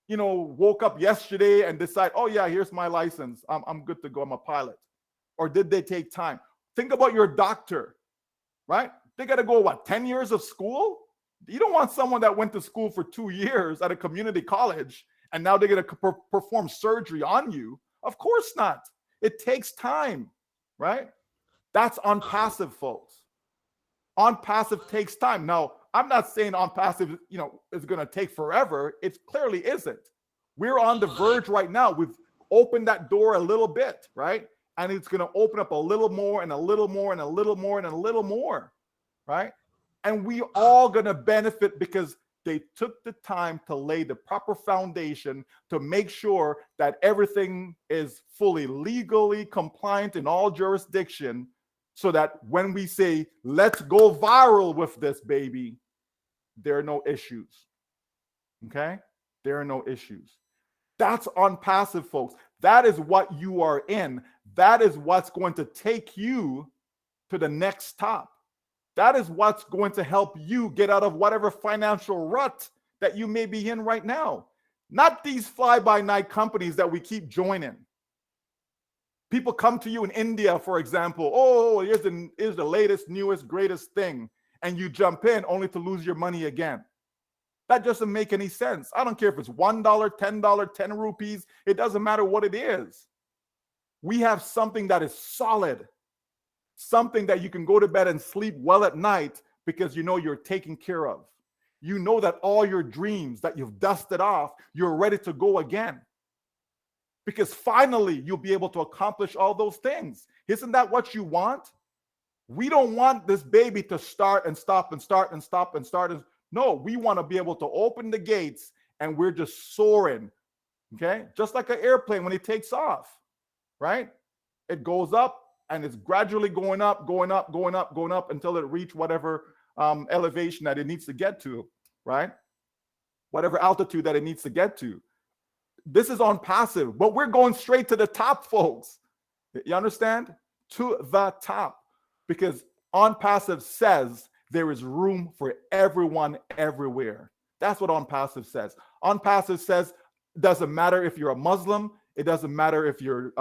woke up yesterday and decide, oh yeah, here's my license. I'm good to go. I'm a pilot. Or did they take time? Think about your doctor, right? They got to go, 10 years of school? You don't want someone that went to school for 2 years at a community college and now they're going to perform surgery on you. Of course not. It takes time, right? That's onpassive, folks. Onpassive takes time. Now, I'm not saying onpassive, is going to take forever. It clearly isn't. We're on the verge right now. We've opened that door a little bit, right? And it's going to open up a little more and a little more and a little more and a little more, right? And we all going to benefit because they took the time to lay the proper foundation to make sure that everything is fully legally compliant in all jurisdiction, so that when we say, let's go viral with this baby, there are no issues. Okay? There are no issues. That's onpassive, folks. That is what you are in. That is what's going to take you to the next stop. That is what's going to help you get out of whatever financial rut that you may be in right now. Not these fly-by-night companies that we keep joining. People come to you in India, for example. Oh, here's the latest, newest, greatest thing. And you jump in only to lose your money again. That doesn't make any sense. I don't care if it's $1, $10, 10 rupees. It doesn't matter what it is. We have something that is solid. Something that you can go to bed and sleep well at night because you know you're taken care of. You know that all your dreams that you've dusted off, you're ready to go again. Because finally, you'll be able to accomplish all those things. Isn't that what you want? We don't want this baby to start and stop and start and stop and start. No, we want to be able to open the gates and we're just soaring. Okay, just like an airplane when it takes off, right? It goes up and it's gradually going up, going up, going up, going up until it reaches whatever elevation that it needs to get to, right? Whatever altitude that it needs to get to. This is onpassive, but we're going straight to the top, folks. You understand? To the top. Because onpassive says there is room for everyone everywhere. That's what onpassive says. Onpassive says it doesn't matter if you're a Muslim. It doesn't matter if you're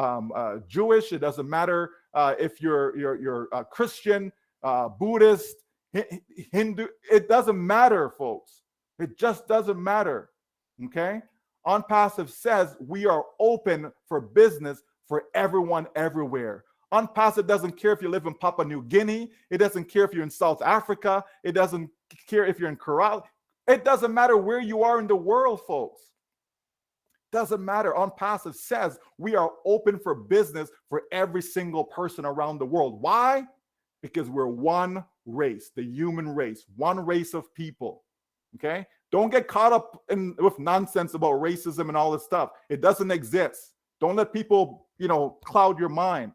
Jewish. It doesn't matter if you're a Christian, Buddhist, Hindu. It doesn't matter, folks. It just doesn't matter. Okay? Onpassive says we are open for business for everyone everywhere. Onpassive doesn't care if you live in Papua New Guinea. It doesn't care if you're in South Africa. It doesn't care if you're in Corral. It doesn't matter where you are in the world, folks. Doesn't matter. Onpassive says we are open for business for every single person around the world. Why? Because we're one race, the human race, one race of people. Okay? Don't get caught up with nonsense about racism and all this stuff. It doesn't exist. Don't let people, cloud your mind.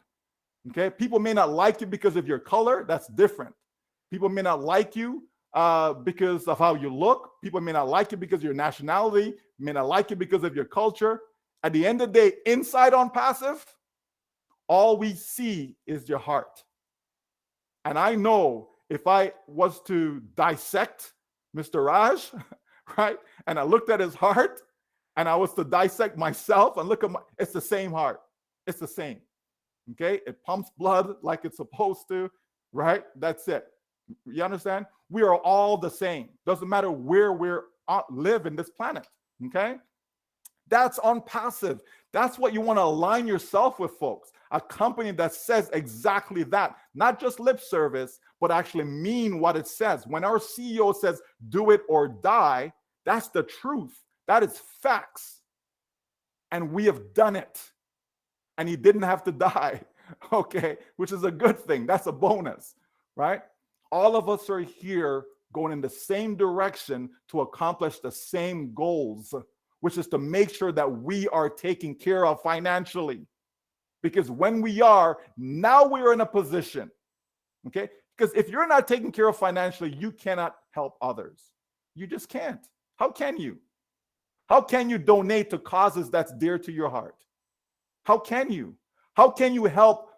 Okay? People may not like you because of your color. That's different. People may not like you because of how you look. People may not like you because of your nationality, may not like you because of your culture. At the end of the day, inside onpassive, all we see is your heart. And I know if I was to dissect Mr. Raj, right, and I looked at his heart, and I was to dissect myself and look at it's the same heart. It's the same. Okay? It pumps blood like it's supposed to, right? That's it. You understand? We are all the same. Doesn't matter where we live in this planet. Okay? That's onpassive. That's what you want to align yourself with, folks. A company that says exactly that. Not just lip service, but actually mean what it says. When our CEO says, do it or die, that's the truth. That is facts. And we have done it. And he didn't have to die. Okay? Which is a good thing. That's a bonus. Right? All of us are here going in the same direction to accomplish the same goals, which is to make sure that we are taken care of financially. Because when we are, now we're in a position, okay? Because if you're not taken care of financially, you cannot help others. You just can't. How can you? How can you donate to causes that's dear to your heart? How can you? How can you help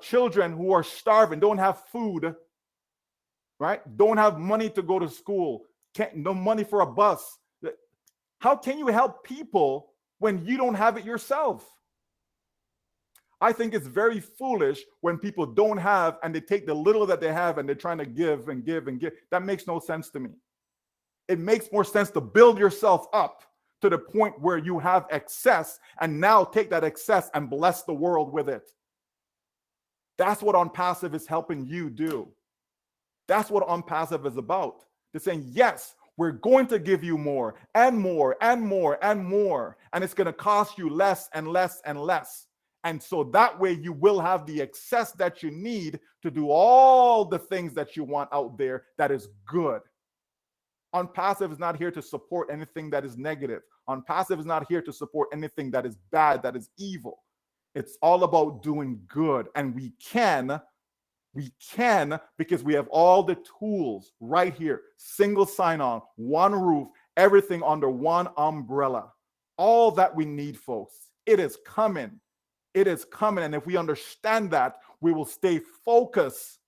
children who are starving, don't have food, right? Don't have money to go to school, no money for a bus. How can you help people when you don't have it yourself? I think it's very foolish when people don't have and they take the little that they have and they're trying to give and give and give. That makes no sense to me. It makes more sense to build yourself up to the point where you have excess and now take that excess and bless the world with it. That's what onpassive is helping you do. That's what onpassive is about. They're saying, yes, we're going to give you more and more and more and more. And it's going to cost you less and less and less. And so that way you will have the excess that you need to do all the things that you want out there that is good. Onpassive is not here to support anything that is negative. Onpassive is not here to support anything that is bad, that is evil. It's all about doing good. And we can because we have all the tools right here. Single sign-on, one roof, everything under one umbrella. All that we need, folks. It is coming. It is coming. And if we understand that, we will stay focused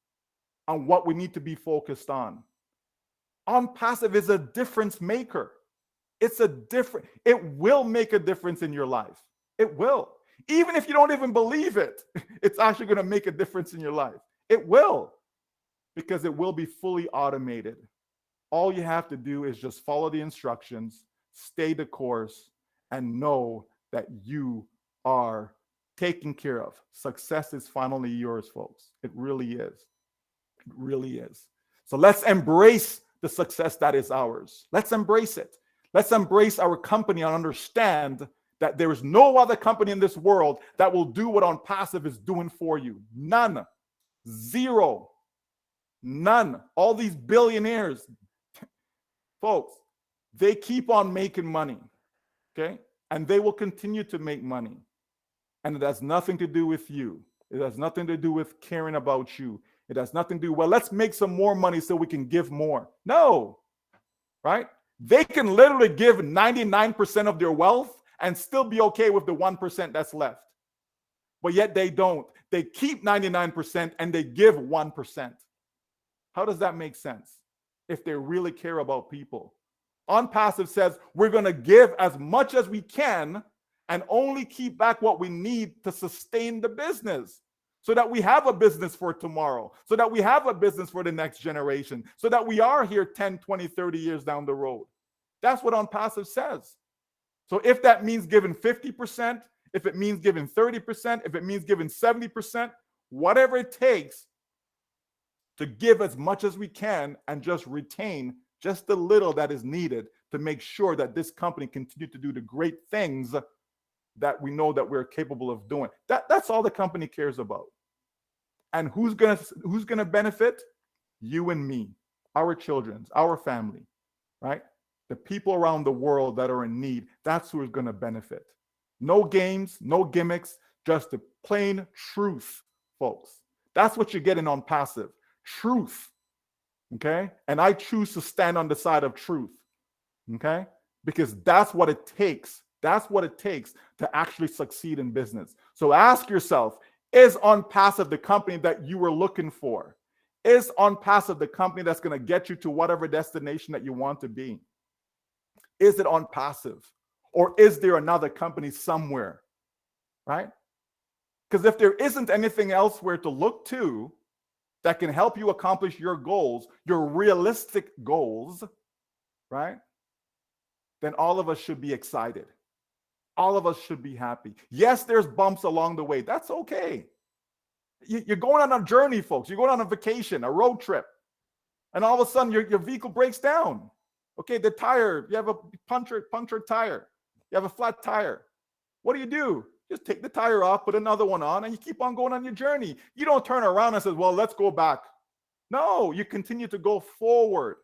on what we need to be focused on. Onpassive is a difference maker. It will make a difference in your life. It will. Even if you don't even believe it, it's actually going to make a difference in your life. It will, because it will be fully automated. All you have to do is just follow the instructions, stay the course, and know that you are taken care of. Success is finally yours, folks. It really is. It really is. So let's embrace the success that is ours. Let's embrace it. Let's embrace our company and understand that there is no other company in this world that will do what onpassive is doing for you. None. Zero. None. All these billionaires, Folks, they keep on making money, okay? And they will continue to make money. And it has nothing to do with you. It has nothing to do with caring about you. It has nothing to do, well, let's make some more money so we can give more. No, right? They can literally give 99% of their wealth and still be okay with the 1% that's left. But yet they don't. They keep 99% and they give 1%. How does that make sense if they really care about people? OnPassive says we're going to give as much as we can and only keep back what we need to sustain the business, so that we have a business for tomorrow, so that we have a business for the next generation, so that we are here 10, 20, 30 years down the road. That's what OnPassive says. So if that means giving 50%, if it means giving 30%, if it means giving 70%, whatever it takes to give as much as we can and just retain just the little that is needed to make sure that this company continues to do the great things that we know that we're capable of doing. That's all the company cares about. And who's gonna benefit? You and me, our children, our family, right? The people around the world that are in need, that's who is gonna benefit. No games, no gimmicks, just the plain truth, folks. That's what you're getting on passive. Truth, okay? And I choose to stand on the side of truth, okay? Because that's what it takes. That's what it takes to actually succeed in business. So ask yourself, is OnPassive the company that you were looking for? Is OnPassive the company that's going to get you to whatever destination that you want to be? Is it OnPassive? Or is there another company somewhere, right? Because if there isn't anything elsewhere to look to that can help you accomplish your goals, your realistic goals, right? Then all of us should be excited. All of us should be happy. Yes, there's bumps along the way. That's okay. You're going on a journey, folks. You're going on a vacation, a road trip. And all of a sudden, your vehicle breaks down. Okay, the tire, you have a punctured tire. You have a flat tire. What do? Just take the tire off, put another one on, and you keep on going on your journey. You don't turn around and say, well, let's go back. No, you continue to go forward.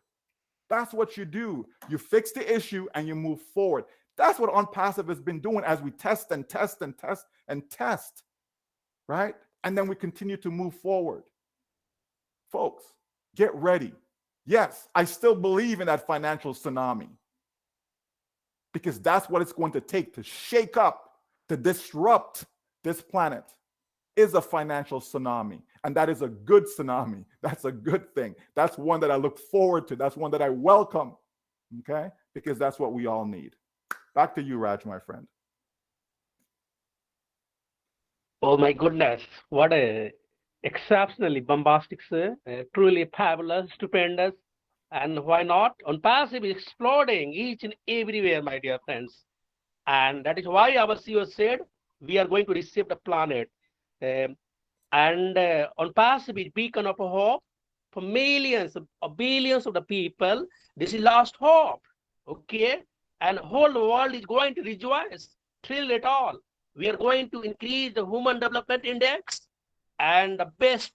That's what you do. You fix the issue and you move forward. That's what OnPassive has been doing as we test and test and test and test, right? And then we continue to move forward. Folks, get ready. Yes, I still believe in that financial tsunami, because that's what it's going to take to shake up, to disrupt this planet, is a financial tsunami. And that is a good tsunami. That's a good thing. That's one that I look forward to. That's one that I welcome, okay? Because that's what we all need. Back to you, Raj, my friend. Oh my goodness, what a exceptionally bombastic, sir. Truly fabulous, stupendous. And why not? OnPassive is exploding each and everywhere, my dear friends. And that is why our CEO said we are going to reshape the planet. OnPassive is beacon of hope for millions of billions of the people. This is last hope, okay? And whole world is going to rejoice, thrill it all. We are going to increase the Human Development Index, and the best,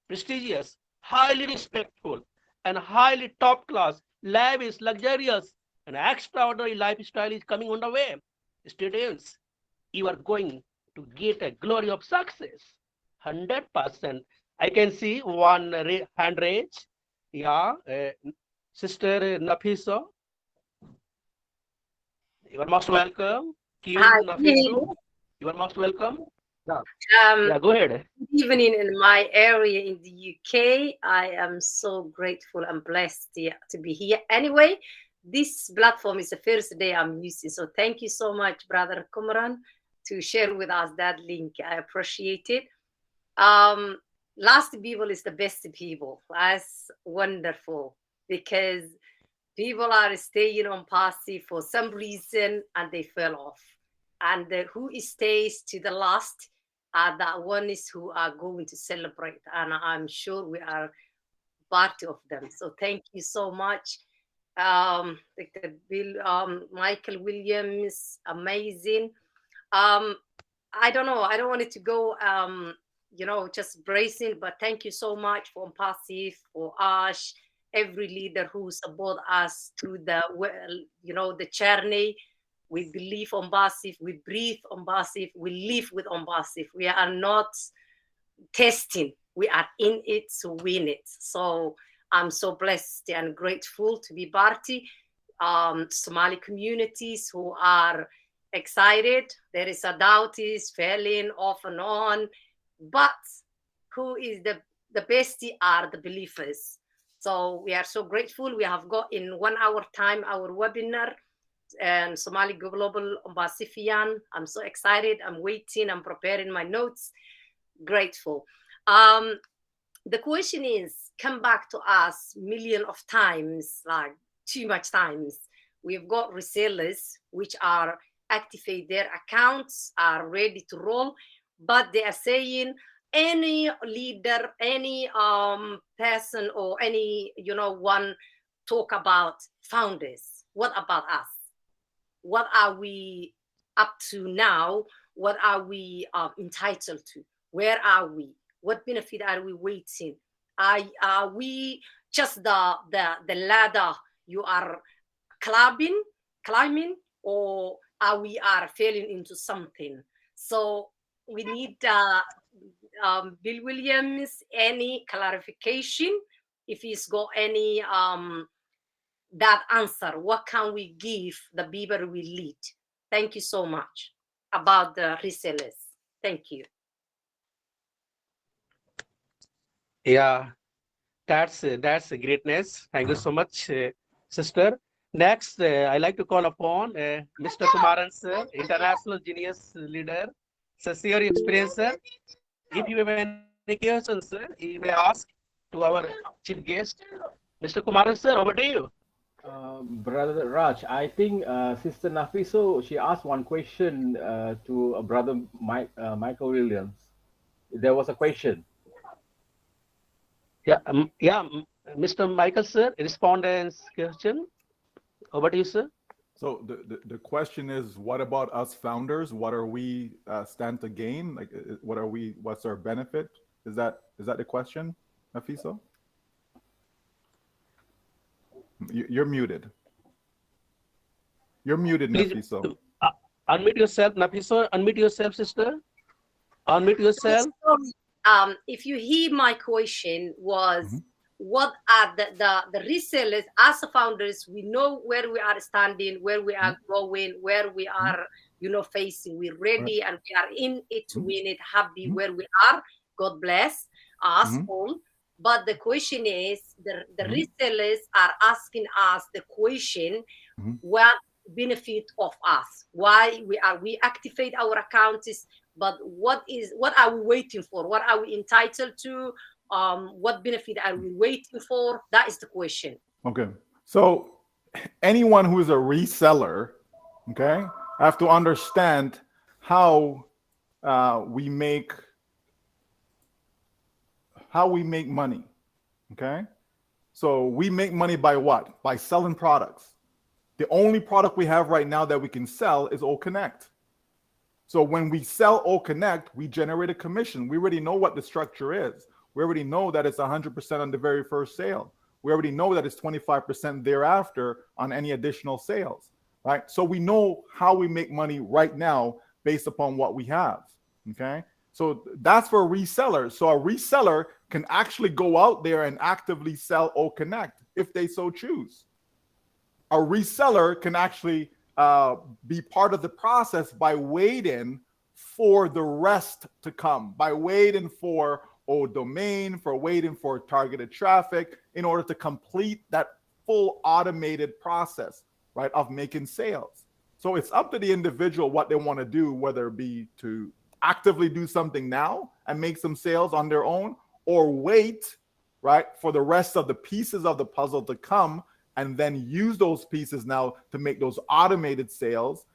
prestigious, highly respectful, and highly top class, lavish, luxurious, and extraordinary lifestyle is coming on the way. Students, you are going to get a glory of success, 100%. I can see one hand raise. Yeah, Sister Nafisa. You are most welcome. Hi, Nafisu, you are most welcome. yeah, go ahead. Good evening in my area in the UK. I am so grateful and blessed to be here. Anyway, this platform is the first day I'm using, so thank you so much, Brother Kumran, to share with us that link. I appreciate it. Last people is the best people. That's wonderful, because people are staying on passive for some reason and they fell off. And who stays to the last, that one is who are going to celebrate. And I'm sure we are part of them. So thank you so much. Michael Williams, amazing. I don't know, I don't want it to go, just bracing, but thank you so much for OnPassive, for Ash, every leader who support us through the, the journey. We believe on passive, we breathe on passive, we live with on passive. We are not testing, we are in it to win it. So I'm so blessed and grateful to be party. Somali communities who are excited. There is a doubt is failing off and on, but who is the bestie are the believers. So we are so grateful. We have got in 1 hour time our webinar and Somali Global Pacifian. I'm so excited. I'm waiting. I'm preparing my notes. Grateful. The question is, come back to us million of times, like too much times. We've got resellers which are activate their accounts, are ready to roll, but they are saying any leader, any person or any, one talk about founders. What about us? What are we up to now? What are we entitled to? Where are we? What benefit are we waiting? Are we just the ladder you are climbing, or are we falling into something? So we need Bill Williams, any clarification, if he's got any that answer. What can we give the people we lead? Thank you so much about the resellers. Thank you. Yeah, that's a greatness. Thank you so much, sister. Next, I like to call upon Mr. Kumaran sir, international genius leader. So, share your experience, sir. If you have any questions, sir, you may ask to our chief guest, Mr. Kumaran sir. Over to you. Brother Raj, I think Sister Nafiso, she asked one question to Brother Michael Williams. There was a question. Yeah, Mr. Michael sir, respondent's question. Over to you, sir. So the question is, what about us founders? What are we stand to gain? Like, what's our benefit? Is that the question, Nafiso? You're muted. You're muted, Please, Nafiso. Unmute yourself, Nafiso. Unmute yourself, sister. Unmute yourself. If you hear my question was, what are the resellers as founders? We know where we are standing, where we are going, where we are, facing. We're ready and we are in it to win it, happy where we are. God bless us all. But the question is, the resellers are asking us the question, what benefit of us? Why we activate our accounts? But what are we waiting for? What are we entitled to? What benefit are we waiting for? That is the question. Okay. So anyone who is a reseller, okay, have to understand how we make money. Okay. So we make money by what? By selling products. The only product we have right now that we can sell is OConnect. So when we sell OConnect, we generate a commission. We already know what the structure is. We already know that it's 100% on the very first sale. We already know that it's 25% thereafter on any additional sales, right? So we know how we make money right now based upon what we have, okay? So that's for resellers. So a reseller can actually go out there and actively sell OConnect if they so choose. A reseller can actually be part of the process by waiting for the rest to come, by waiting for domain, for waiting for targeted traffic in order to complete that full automated process, right, of making sales. So it's up to the individual what they want to do, whether it be to actively do something now and make some sales on their own, or wait, right, for the rest of the pieces of the puzzle to come and then use those pieces now to make those automated sales.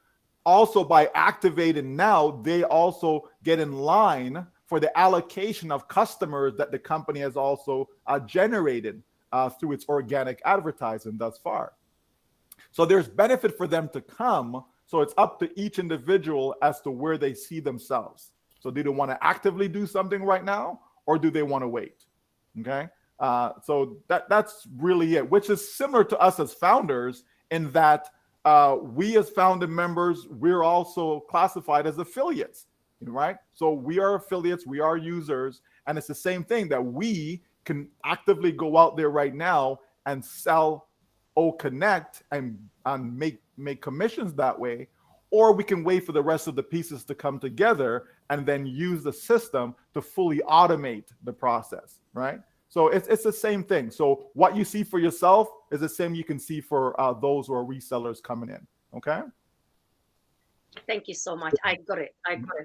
Also, by activating now, they also get in line for the allocation of customers that the company has also generated through its organic advertising thus far. So there's benefit for them to come. So it's up to each individual as to where they see themselves. So do they want to actively do something right now, or do they want to wait? Okay. So that's really it, which is similar to us as founders in that we as founding members, we're also classified as affiliates, right? So we are affiliates, we are users, and it's the same thing that we can actively go out there right now and sell OConnect and make commissions that way, or we can wait for the rest of the pieces to come together and then use the system to fully automate the process, right? So it's the same thing. So what you see for yourself is the same you can see for those who are resellers coming in, okay? Thank you so much. I got it.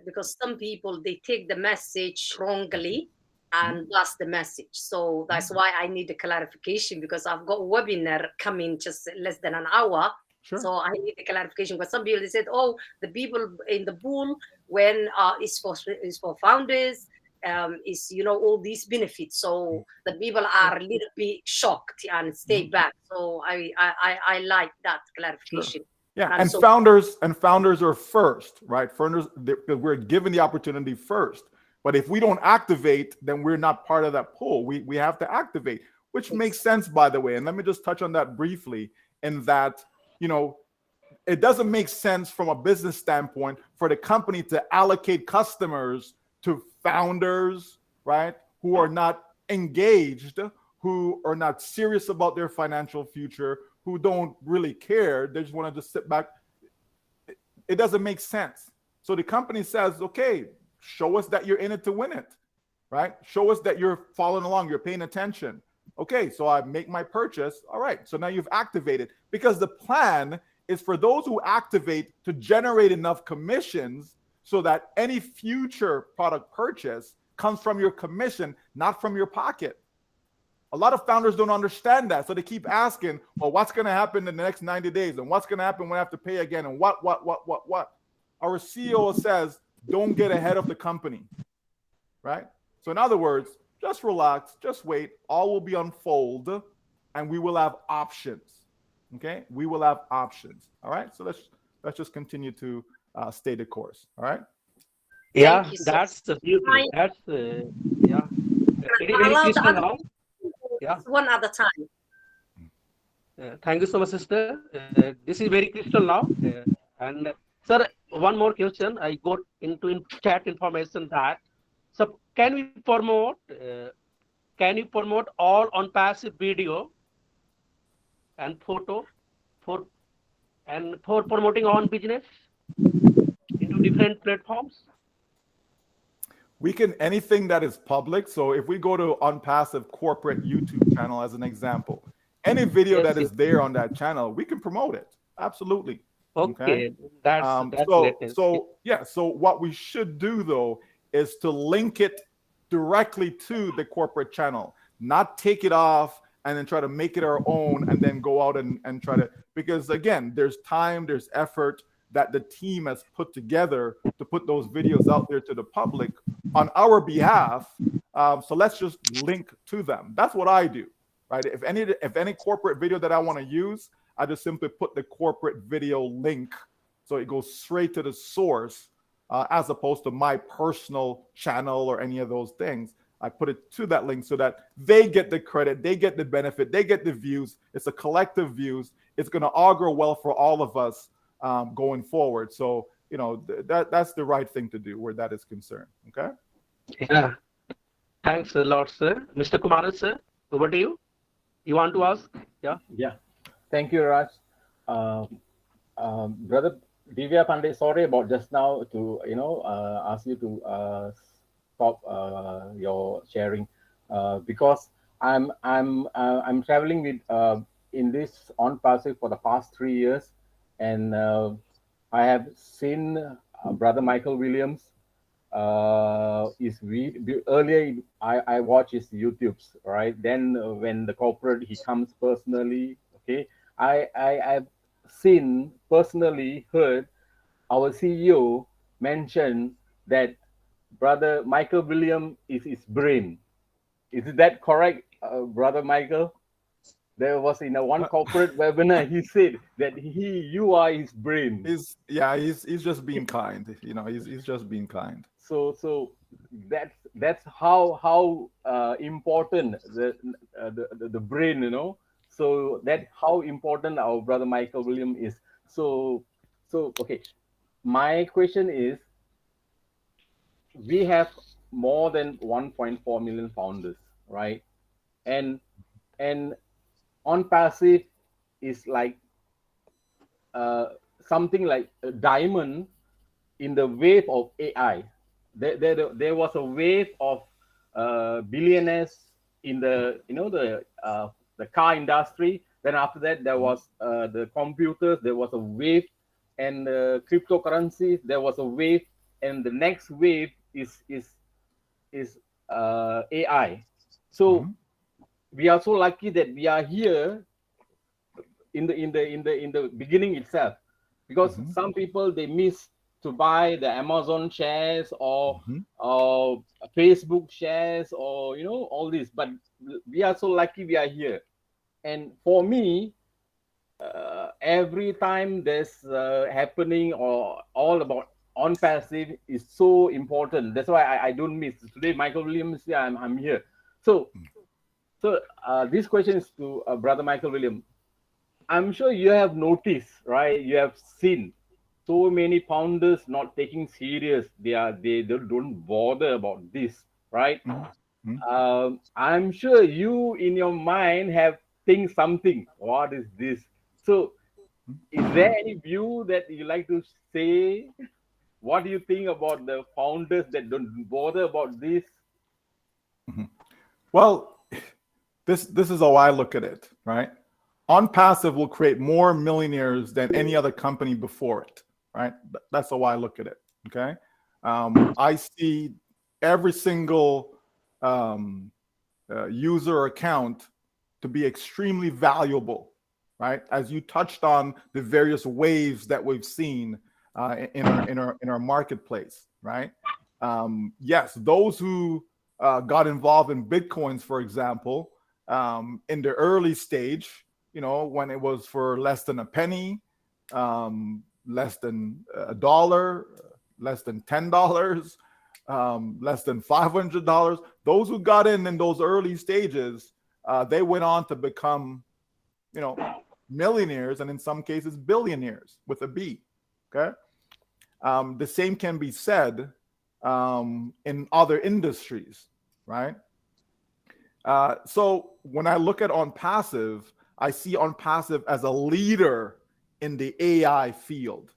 Because some people, they take the message wrongly, and that's the message. So that's why I need a clarification, because I've got a webinar coming just less than an hour. Sure. So I need a clarification. But some people, they said, oh, the people in the pool, when it's for founders, is, you know, all these benefits. So the people are a little bit shocked and stay back. So I like that clarification. Sure. Yeah, and so founders are first, right? Founders, we're given the opportunity first. But if we don't activate, then we're not part of that pool. We have to activate, which makes sense, by the way. And let me just touch on that briefly, in that, you know, it doesn't make sense from a business standpoint for the company to allocate customers to founders, right, who are not engaged, who are not serious about their financial future, who don't really care. They just want to just sit back. It doesn't make sense. So the company says, okay, show us that you're in it to win it, right? Show us that you're following along, you're paying attention. Okay, so I make my purchase. All right, so now you've activated, because the plan is for those who activate to generate enough commissions so that any future product purchase comes from your commission, not from your pocket. A lot of founders don't understand that, so they keep asking, well, what's going to happen in the next 90 days? And what's going to happen when I have to pay again? And what? Our CEO says, don't get ahead of the company, right? So in other words, just relax, just wait. All will be unfold, and we will have options. Okay, we will have options. All right. So let's just continue to stay the course. All right. Yeah, that's the beauty. That's yeah. Very crystal now. Yeah. One other time. Thank you so much, sister. This is very crystal now. And sir, one more question. I got into chat information that, so can you promote all onpassive video and photo for promoting on business into different platforms? We can, anything that is public. So if we go to onpassive corporate YouTube channel as an example, any video that is there on that channel, we can promote it. Absolutely. Okay. That's so what we should do though is to link it directly to the corporate channel, not take it off and then try to make it our own and then go out and try to, because again, there's time, there's effort that the team has put together to put those videos out there to the public on our behalf. So let's just link to them. That's what I do, right? If any corporate video that I want to use, I just simply put the corporate video link so it goes straight to the source, as opposed to my personal channel or any of those things. I put it to that link so that they get the credit, they get the benefit, they get the views. It's a collective views. It's going to augur well for all of us going forward. So, you know, that's the right thing to do where that is concerned. Okay. Yeah. Thanks a lot, sir. Mr. Kumar, sir, over to you. You want to ask? Yeah. Yeah. Thank you, Raj. Brother Divya Pandey, sorry about just now to, you know, ask you to stop your sharing because I'm traveling with in this onpassive for the past 3 years, and I have seen Brother Michael Williams. Earlier I watch his YouTubes, right? Then when the corporate he comes personally, okay. I've seen personally heard our CEO mention that Brother Michael Williams is his brain. Is that correct, Brother Michael? There was in a one corporate webinar, he said that you are his brain. He's just being kind. You know, he's just being kind. So that's how important the brain, you know. So that how important our brother Michael William is. So okay, my question is, we have more than 1.4 million founders, right? And onpassive is like something like a diamond in the wave of AI. There was a wave of billionaires in the, you know, the car industry. Then after that, there was the computers. There was a wave, and cryptocurrencies. There was a wave, and the next wave is AI. So we are so lucky that we are here in the beginning itself, because some people, they miss to buy the Amazon shares or Facebook shares, or, you know, all this. But we are so lucky we are here. And for me, every time there's happening or all about onpassive is so important. That's why I don't miss. Today Michael Williams, yeah, I'm here. So this question is to brother Michael Williams. I'm sure you have noticed, right? You have seen so many founders not taking serious. They don't bother about this, right? I'm sure you in your mind have think something. What is this? So is there any view that you like to say? What do you think about the founders that don't bother about this? Well, this is how I look at it, right? OnPassive will create more millionaires than any other company before it, right? That's how I look at it, okay? I see every single user account to be extremely valuable, right? As you touched on the various waves that we've seen in our marketplace, right? Yes, those who got involved in Bitcoins, for example, in the early stage, you know, when it was for less than a penny, less than $1, less than $10, less than $500. Those who got in those early stages, they went on to become, you know, millionaires, and in some cases billionaires with a B. Okay, the same can be said in other industries, right? So when I look at OnPassive, I see OnPassive as a leader in the AI field,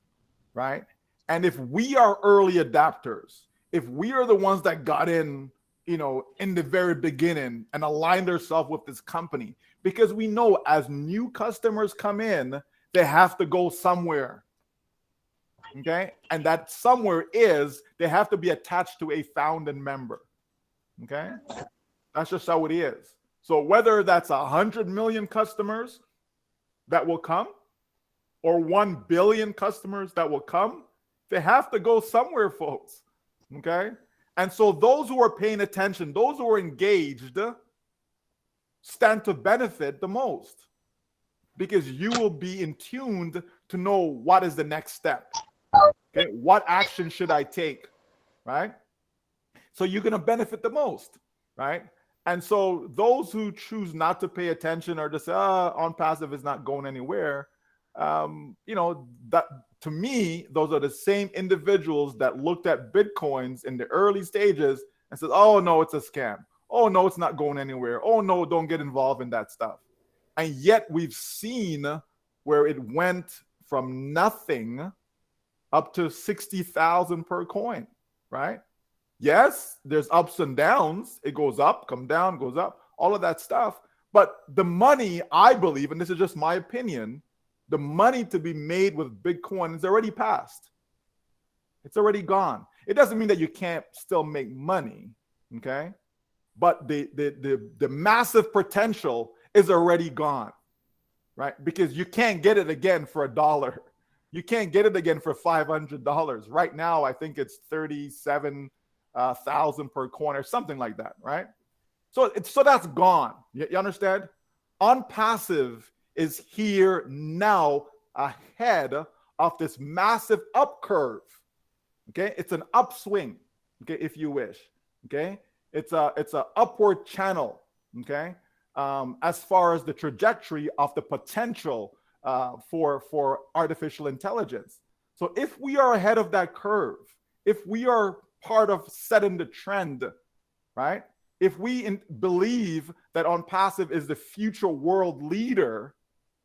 right? And if we are early adapters, if we are the ones that got in, you know, in the very beginning and aligned ourselves with this company, because we know as new customers come in, they have to go somewhere, okay? And that somewhere is they have to be attached to a founding member, okay? That's just how it is. So whether that's 100 million customers that will come or 1 billion customers that will come, they have to go somewhere, folks, okay? And so those who are paying attention, those who are engaged, stand to benefit the most, because you will be in tuned to know what is the next step. Okay, what action should I take, right? So you're going to benefit the most, right? And so those who choose not to pay attention or just say, OnPassive is not going anywhere, you know, that to me, those are the same individuals that looked at Bitcoins in the early stages and said, oh, no, it's a scam. Oh, no, it's not going anywhere. Oh, no, don't get involved in that stuff. And yet we've seen where it went from nothing up to 60,000 per coin, right? Yes, there's ups and downs. It goes up, come down, goes up, all of that stuff. But the money, I believe, and this is just my opinion, the money to be made with Bitcoin is already passed. It's already gone. It doesn't mean that you can't still make money, okay? But the massive potential is already gone, right? Because you can't get it again for $1. You can't get it again for $500. Right now, I think it's 37,000 per coin or something like that, right? So that's gone. You understand? OnPassive is here now ahead of this massive up curve. Okay, it's an upswing. okay, if you wish. Okay, it's a upward channel. Okay, as far as the trajectory of the potential for artificial intelligence. So if we are ahead of that curve, if we are part of setting the trend, right? If we believe that onpassive is the future world leader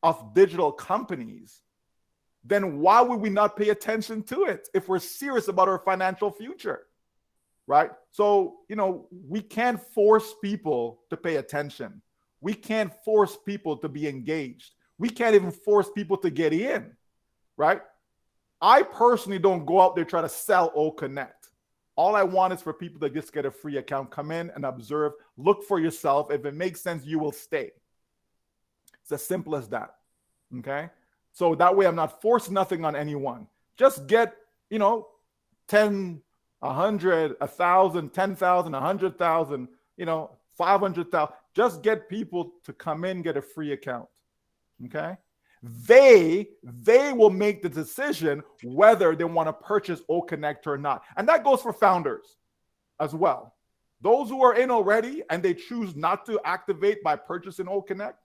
of digital companies, then why would we not pay attention to it if we're serious about our financial future, right? So, you know, we can't force people to pay attention. We can't force people to be engaged. We can't even force people to get in, right? I personally don't go out there trying to sell O Connect. All I want is for people to just get a free account, come in and observe, look for yourself. If it makes sense, you will stay. It's as simple as that, okay? So that way I'm not forcing nothing on anyone. Just get, you know, 10, 100, 1,000, 10,000, 100,000, you know, 500,000. Just get people to come in, get a free account, okay? They will make the decision whether they want to purchase O Connect or not. And that goes for founders as well. Those who are in already and they choose not to activate by purchasing O Connect,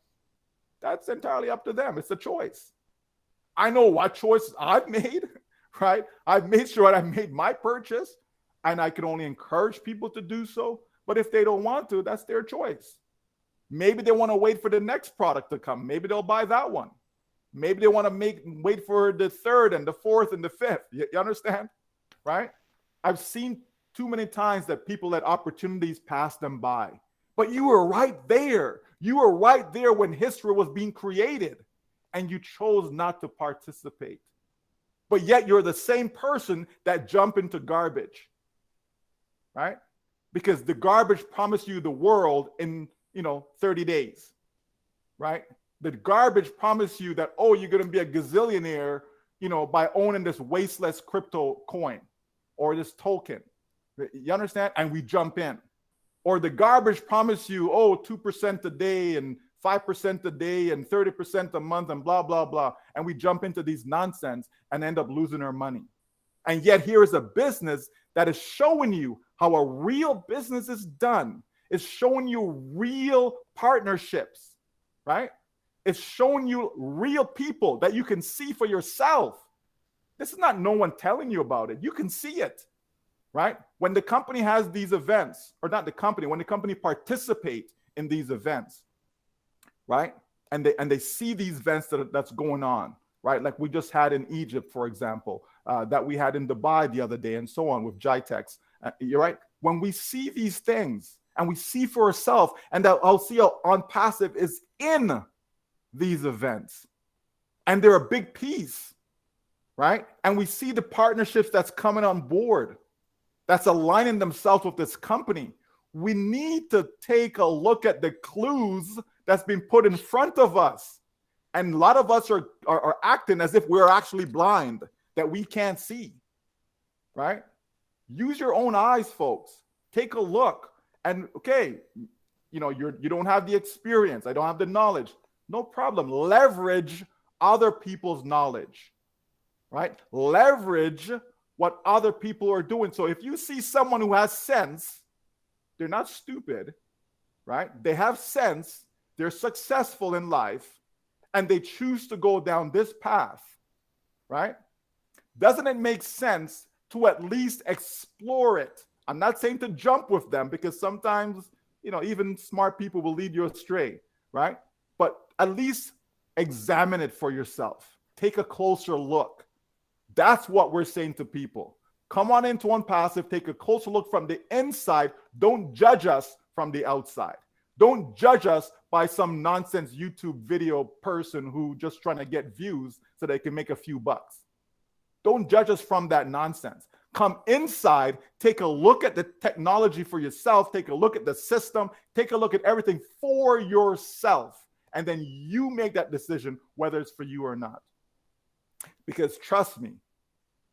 that's entirely up to them. It's a choice. I know what choices I've made, right? I've made sure I made my purchase, and I can only encourage people to do so. But if they don't want to, that's their choice. Maybe they want to wait for the next product to come. Maybe they'll buy that one. Maybe they want to wait for the third and the fourth and the fifth. You understand? Right? I've seen too many times that people let opportunities pass them by. But you were right there. You were right there when history was being created, and you chose not to participate. But yet you're the same person that jump into garbage, right? Because the garbage promised you the world in, 30 days, right? The garbage promised you that, oh, you're going to be a gazillionaire, by owning this wasteless crypto coin or this token. You understand? And we jump in. Or the garbage promised you, 2% a day and 5% a day and 30% a month and blah, blah, blah. And we jump into these nonsense and end up losing our money. And yet here is a business that is showing you how a real business is done. It's showing you real partnerships, right? It's showing you real people that you can see for yourself. This is not no one telling you about it. You can see it, right? When the company has these events, or not the company, when the company participate in these events, right? And they see these events that's going on, right? Like we just had in Egypt, for example, that we had in Dubai the other day, and so on with Hitech. You're right. When we see these things and we see for ourselves, and that I'll see how onpassive is in these events, and they're a big piece, right? And we see the partnerships that's coming on board, that's aligning themselves with this company. We need to take a look at the clues that's been put in front of us. And a lot of us are acting as if we're actually blind, that we can't see, right? Use your own eyes, folks. Take a look. And okay, you don't have the experience. I don't have the knowledge. No problem. Leverage other people's knowledge, right? Leverage what other people are doing. So if you see someone who has sense, they're not stupid, right? They have sense. They're successful in life, and they choose to go down this path, right? Doesn't it make sense to at least explore it? I'm not saying to jump with them, because sometimes, even smart people will lead you astray, right? But at least examine it for yourself. Take a closer look. That's what we're saying to people. Come on into onpassive, take a closer look from the inside. Don't judge us from the outside. Don't judge us by some nonsense YouTube video person who just trying to get views so they can make a few bucks. Don't judge us from that nonsense. Come inside, take a look at the technology for yourself, take a look at the system, take a look at everything for yourself, and then you make that decision whether it's for you or not. Because trust me,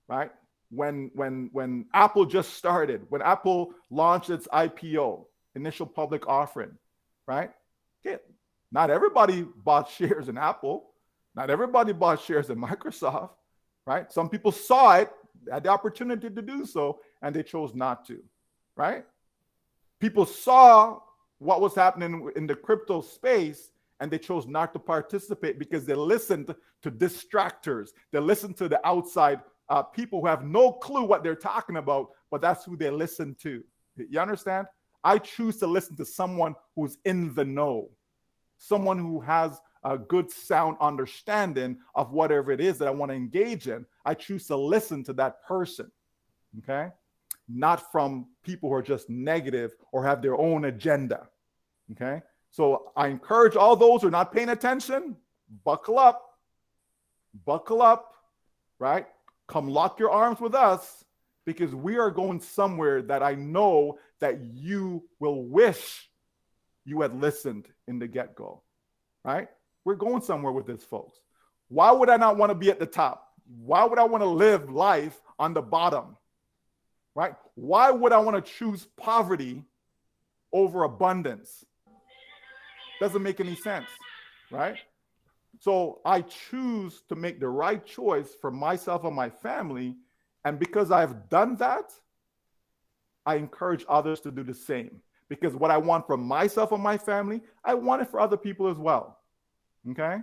right? When Apple just started, when Apple launched its IPO, initial public offering, right? Okay, not everybody bought shares in Apple. Not everybody bought shares in Microsoft, right? Some people saw it, They had the opportunity to do so, and they chose not to, right? People saw what was happening in the crypto space, and they chose not to participate because they listened to distractors. They listened to the outside people who have no clue what they're talking about, but that's who they listen to. You understand? I choose to listen to someone who's in the know, someone who has a good sound understanding of whatever it is that I want to engage in. I choose to listen to that person, okay? Not from people who are just negative or have their own agenda, okay? So I encourage all those who are not paying attention, buckle up, right? Come lock your arms with us, because we are going somewhere that I know that you will wish you had listened in the get-go, right? We're going somewhere with this, folks. Why would I not want to be at the top? Why would I want to live life on the bottom, right? Why would I want to choose poverty over abundance? Doesn't make any sense, right? So I choose to make the right choice for myself and my family. And because I've done that, I encourage others to do the same. Because what I want for myself and my family, I want it for other people as well. Okay?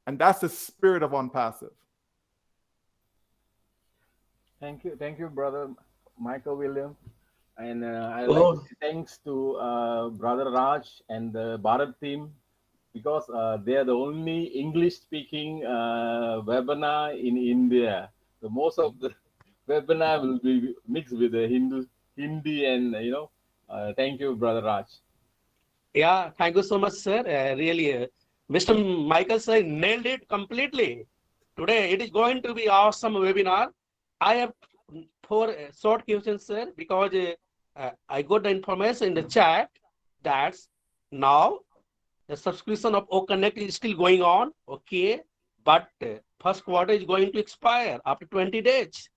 And that's the spirit of onpassive. Thank you, brother Michael William. And I like to say thanks to brother Raj and the Bharat team, because they are the only English-speaking webinar in India. So most of the webinar will be mixed with the Hindi, and thank you, brother Raj. Yeah, thank you so much, sir. Really, Mr. Michael sir nailed it completely. Today, it is going to be awesome webinar. I have 4 short questions, sir, because I got the information in the chat that now the subscription of OConnect is still going on, okay, but first quarter is going to expire after 20 days.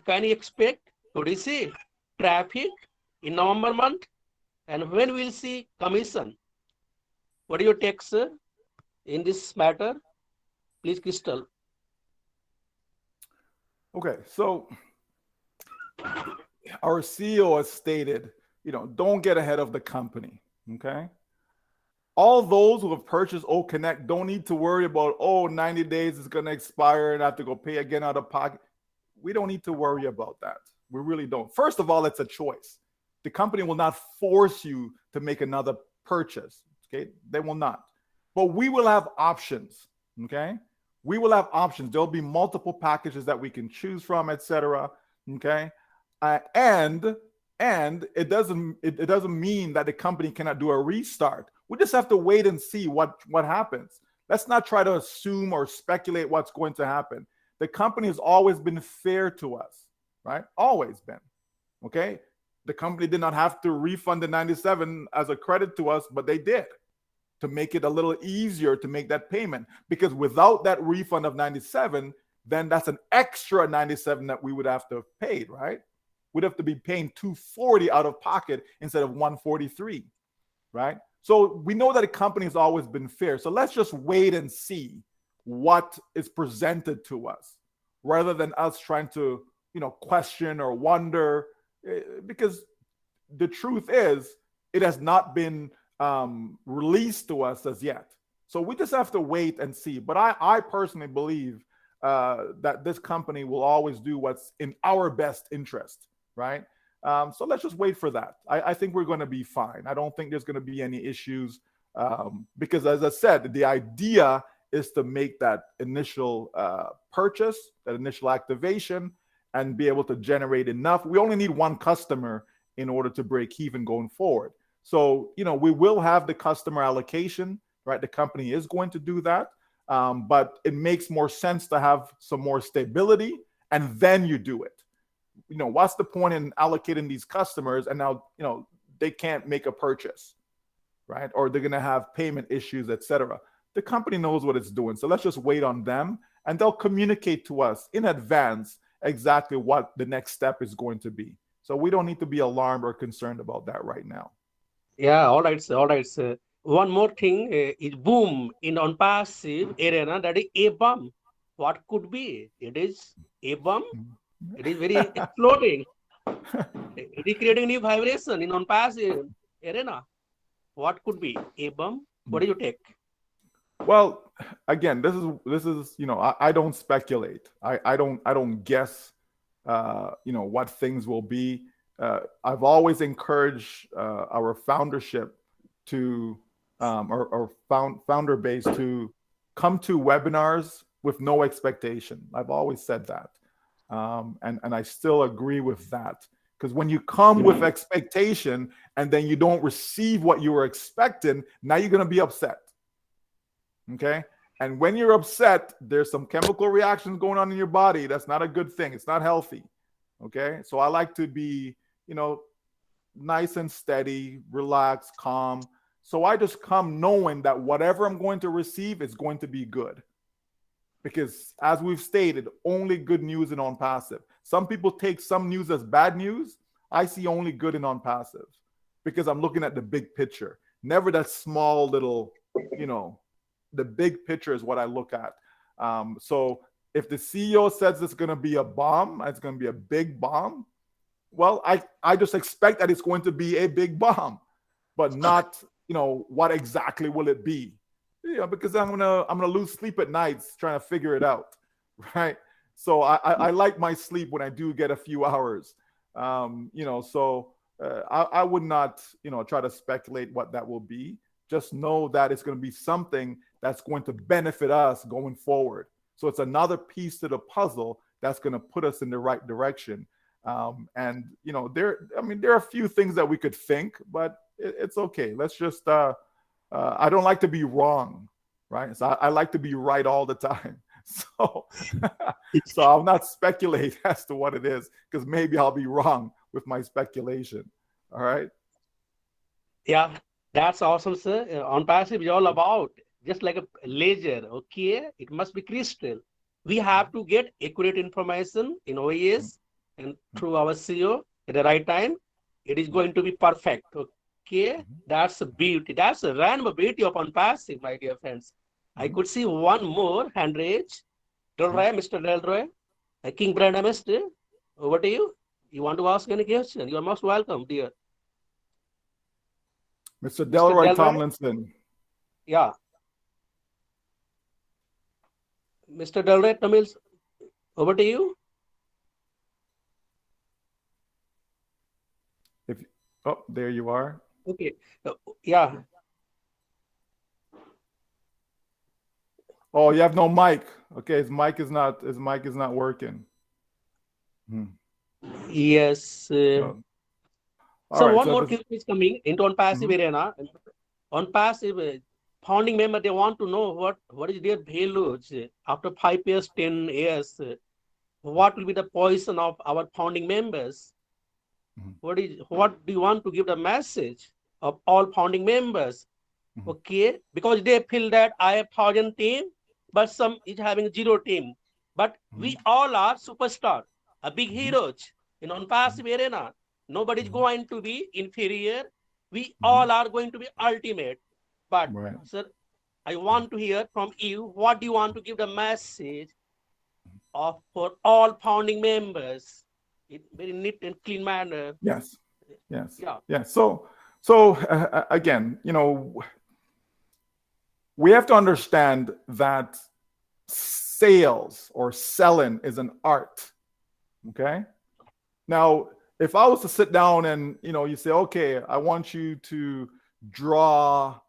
Can you expect to receive traffic in November month? And when we'll see commission? What do you take, sir, in this matter? Please, Crystal. Okay, so our CEO has stated, don't get ahead of the company, okay? All those who have purchased OConnect don't need to worry about, 90 days is going to expire and I have to go pay again out of pocket. We don't need to worry about that. We really don't. First of all, it's a choice. The company will not force you to make another purchase, okay? They will not. But we will have options, okay? We will have options. There'll be multiple packages that we can choose from, etc. Okay, and it doesn't mean that the company cannot do a restart. We just have to wait and see what happens. Let's not try to assume or speculate what's going to happen. The company has always been fair to us, right? Always been. Okay, the company did not have to refund the 97 as a credit to us, but they did, to make it a little easier to make that payment. Because without that refund of 97, then that's an extra 97 that we would have to have paid, right? We'd have to be paying 240 out of pocket instead of 143, right? So we know that the company has always been fair. So let's just wait and see what is presented to us, rather than us trying to, question or wonder, because the truth is it has not been released to us as yet. So we just have to wait and see. But I personally believe that this company will always do what's in our best interest, right? So let's just wait for that. I think we're going to be fine. I don't think there's going to be any issues because, as I said, the idea is to make that initial purchase, that initial activation, and be able to generate enough. We only need one customer in order to break even going forward. So, we will have the customer allocation, right? The company is going to do that. But it makes more sense to have some more stability, and then you do it. What's the point in allocating these customers and now, they can't make a purchase, right? Or they're going to have payment issues, etc. The company knows what it's doing. So let's just wait on them, and they'll communicate to us in advance exactly what the next step is going to be. So we don't need to be alarmed or concerned about that right now. Yeah, all right, sir. All right, sir. One more thing is boom in onpassive arena, that is ABUM. What could be? It is ABUM It is very exploding. Recreating new vibration in on-passive arena. What could be? Abam, what do you take? Well, again, this is I don't speculate. I don't guess what things will be. I've always encouraged our foundership to or founder base to come to webinars with no expectation. I've always said that, and I still agree with that, because when you come with expectation and then you don't receive what you were expecting, now you're going to be upset. Okay. And when you're upset, there's some chemical reactions going on in your body. That's not a good thing. It's not healthy. Okay. So I like to be, nice and steady, relaxed, calm. So I just come knowing that whatever I'm going to receive is going to be good. Because as we've stated, only good news in onpassive. Some people take some news as bad news. I see only good in onpassive because I'm looking at the big picture. Never that small little, the big picture is what I look at. So if the CEO says it's going to be a bomb, it's going to be a big bomb, well, I just expect that it's going to be a big bomb, but not, what exactly will it be? Because I'm gonna lose sleep at nights trying to figure it out, right? So I like my sleep when I do get a few hours, So I would not, try to speculate what that will be. Just know that it's going to be something that's going to benefit us going forward. So it's another piece to the puzzle that's going to put us in the right direction. And there are a few things that we could think, but it's okay. Let's just. I don't like to be wrong, right? So I like to be right all the time. So I'll not speculate as to what it is, because maybe I'll be wrong with my speculation. All right. Yeah, that's awesome, sir. On-passive is all about just like a laser. Okay, it must be crystal. We have to get accurate information in OAS and through our CEO at the right time. It is going to be perfect. Okay, that's a beauty. That's a random beauty of on-passive, my dear friends. I could see one more hand raise. Delroy, Mr. Delroy, King Brand Ambassador, over to you. You want to ask any question? You are most welcome, dear. Mr. Delroy Tomlinson. Yeah. Mr. Delroy Tomlinson, over to you. There you are. Okay. Yeah. Oh, you have no mic. Okay, his mic is not working. Yes. So right, one more question is coming into on-passive arena. On-passive founding member, they want to know what is their values after 5 years, 10 years. What will be the position of our founding members? What do you want to give the message of all founding members? Okay, because they feel that I have 1,000 team, but some is having 0 team. But we all are superstar, a big heroes in on-passive arena. Nobody is going to be inferior. We all are going to be ultimate. But sir, I want to hear from you. What do you want to give the message for all founding members in very neat and clean manner? Yes. Yeah. So again, we have to understand that sales or selling is an art. Okay. Now, if I was to sit down and, you say, okay, I want you to draw,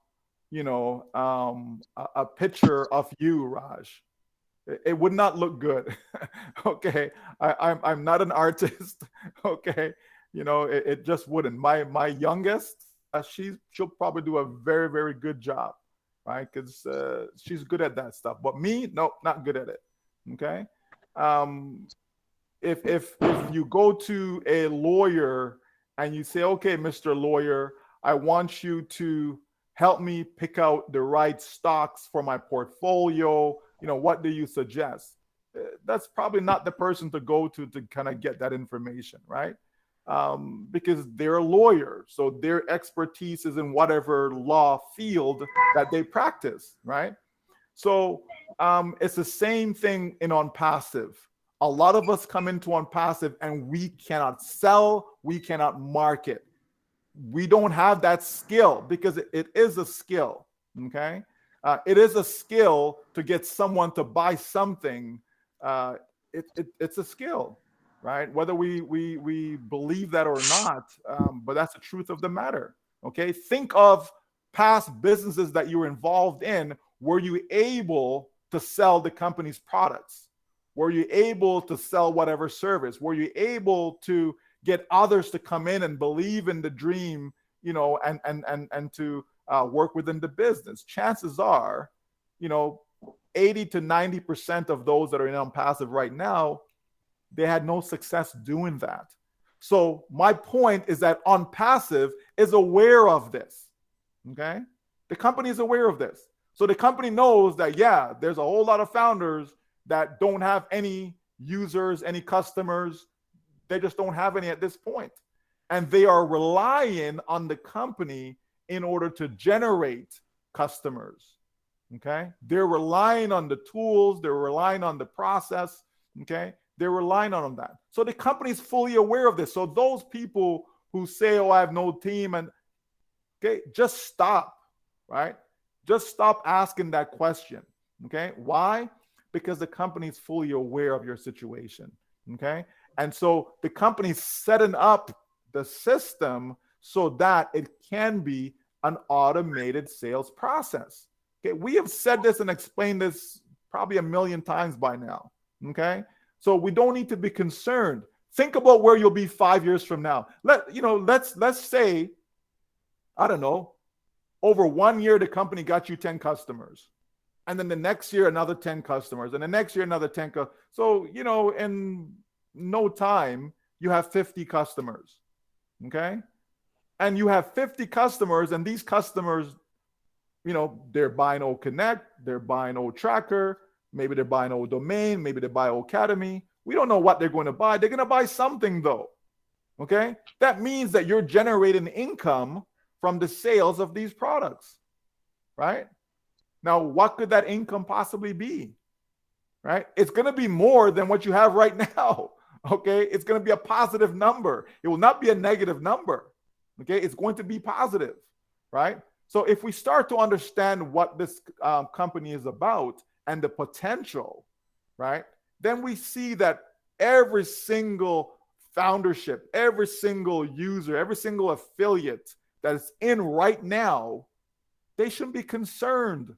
a picture of you, Raj, it would not look good. Okay. I'm not an artist. Okay. It just wouldn't. My youngest, she'll probably do a very, very good job, right? Because she's good at that stuff. But me, no, not good at it. Okay. If you go to a lawyer and you say, okay, Mr. Lawyer, I want you to help me pick out the right stocks for my portfolio, what do you suggest? That's probably not the person to go to kind of get that information, right? Because they're a lawyer, so their expertise is in whatever law field that they practice, right? So it's the same thing in on passive. A lot of us come into OnPassive and we cannot sell, we cannot market. We don't have that skill because it is a skill, okay? It is a skill to get someone to buy something. It's a skill, right? Whether we believe that or not, but that's the truth of the matter, okay? Think of past businesses that you were involved in. Were you able to sell the company's products? Were you able to sell whatever service? Were you able to get others to come in and believe in the dream, you know, and to work within the business? Chances are, you know, 80 to 90% of those that are in OnPassive right now, they had no success doing that. So my point is that OnPassive is aware of this, okay? The company is aware of this. So the company knows that, yeah, there's a whole lot of founders that don't have any users, any customers. They just don't have any at this point. And they are relying on the company in order to generate customers, okay? They're relying on the tools. They're relying on the process, okay? They're relying on that. So the company is fully aware of this. So those people who say, oh, I have no team, and okay, just stop, right? Just stop asking that question, okay? Why? Because the company is fully aware of your situation, okay? And so the company is setting up the system so that it can be an automated sales process. Okay, we have said this and explained this probably a million times by now, okay? So we don't need to be concerned. Think about where you'll be 5 years from now. Let's say, I don't know, over 1 year, the company got you 10 customers. And then the next year, another 10 customers. And the next year, another 10. So, you know, in no time, you have 50 customers, okay? And you have 50 customers, and these customers, you know, they're buying O Connect, they're buying O Tracker, maybe they're buying O Domain, maybe they buy O Academy. We don't know what they're going to buy. They're going to buy something, though, okay? That means that you're generating income from the sales of these products, right? Now, what could that income possibly be, right? It's going to be more than what you have right now, okay? It's going to be a positive number. It will not be a negative number, okay? It's going to be positive, right? So if we start to understand what this company is about and the potential, right, then we see that every single foundership, every single user, every single affiliate that is in right now, they shouldn't be concerned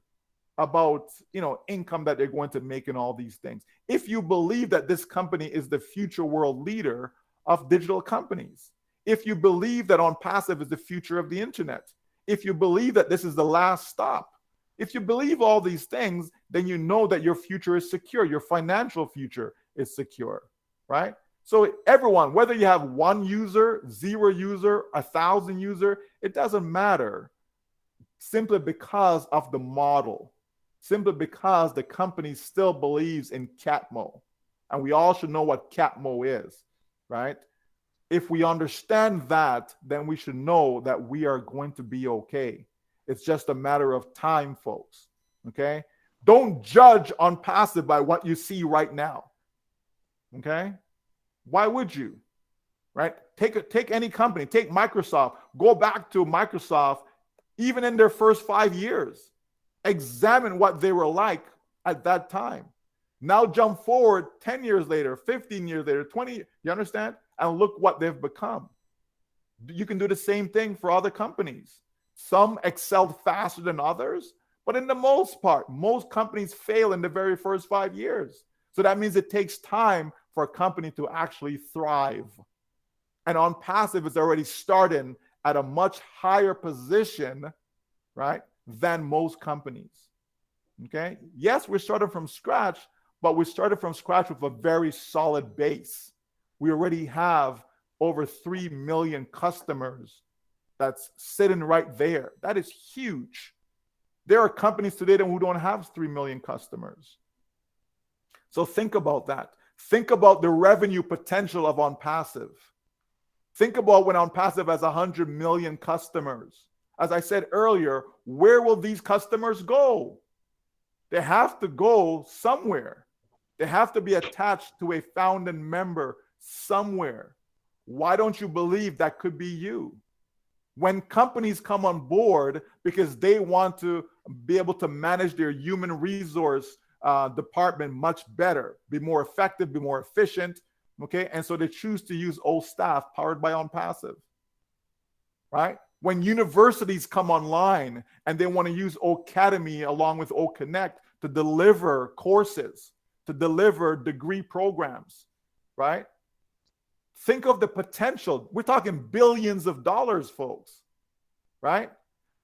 about, you know, income that they're going to make in all these things. If you believe that this company is the future world leader of digital companies, if you believe that OnPassive is the future of the internet, if you believe that this is the last stop, if you believe all these things, then you know that your future is secure. Your financial future is secure, right? So everyone, whether you have 1 user, 0 user, 1,000 user, it doesn't matter, simply because of the model, simply because the company still believes in CATMO. And we all should know what CATMO is, right? If we understand that, then we should know that we are going to be okay. It's just a matter of time, folks, okay? Don't judge OnPassive by what you see right now, okay? Why would you, right? Take any company, take Microsoft, go back to Microsoft, even in their first 5 years, examine what they were like at that time. Now jump forward 10 years later, 15 years later, 20, you understand? And look what they've become. You can do the same thing for other companies. Some excelled faster than others, but in the most part, most companies fail in the very first 5 years. So that means it takes time for a company to actually thrive. And OnPassive is already starting at a much higher position, right, than most companies. Okay? Yes, we're starting from scratch, but we started from scratch with a very solid base. We already have over 3 million customers that's sitting right there. That is huge. There are companies today who don't have 3 million customers. So think about that. Think about the revenue potential of OnPassive. Think about when OnPassive has 100 million customers. As I said earlier, where will these customers go? They have to go somewhere. They have to be attached to a founding member somewhere. Why don't you believe that could be you? When companies come on board because they want to be able to manage their human resource department much better, be more effective, be more efficient, okay? And so they choose to use old staff powered by onpassive, right? When universities come online and they want to use Academy along with Connect to deliver courses, to deliver degree programs, right? Think of the potential. We're talking billions of dollars, folks, right?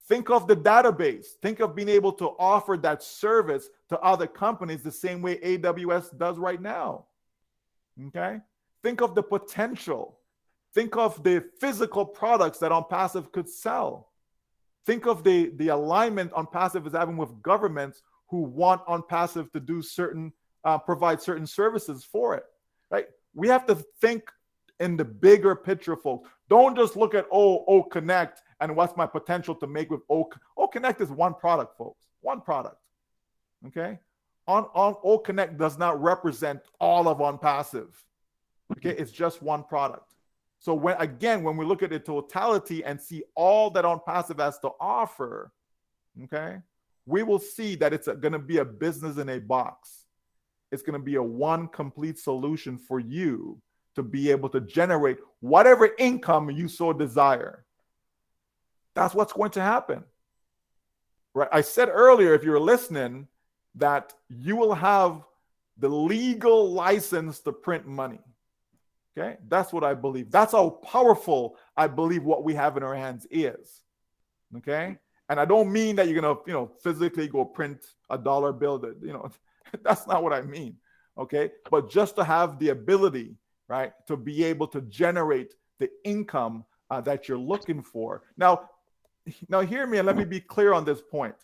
Think of the database. Think of being able to offer that service to other companies the same way AWS does right now, okay? Think of the potential. Think of the physical products that onpassive could sell. Think of the alignment onpassive is having with governments who want onpassive to do certain, provide certain services for it, right? We have to think in the bigger picture, folks. Don't just look at Connect and what's my potential to make with Connect is one product, folks. One product. Okay? Connect does not represent all of onpassive. Okay, it's just one product. So when we look at the totality and see all that onpassive has to offer, okay, we will see that it's going to be a business in a box. It's going to be a one complete solution for you to be able to generate whatever income you so desire. That's what's going to happen. Right? I said earlier, if you're listening, that you will have the legal license to print money. Okay? That's what I believe. That's how powerful I believe what we have in our hands is. Okay? And I don't mean that you're going to, physically go print a dollar bill. That's not what I mean. Okay? But just to have the ability, right, to be able to generate the income that you're looking for. Now hear me and let me be clear on this point.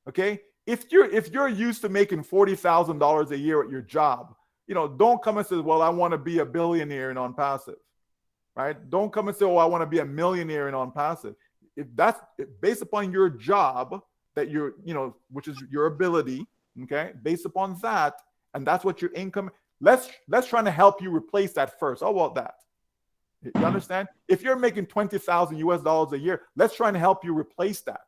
Okay? If you're used to making $40,000 a year at your job, don't come and say, well, I want to be a billionaire in onpassive, right? Don't come and say, oh, I want to be a millionaire in onpassive. If that's based upon your job that which is your ability, okay, based upon that, and that's what your income. Let's try to help you replace that first. How about that? You understand? If you're making $20,000 a year, let's try and help you replace that.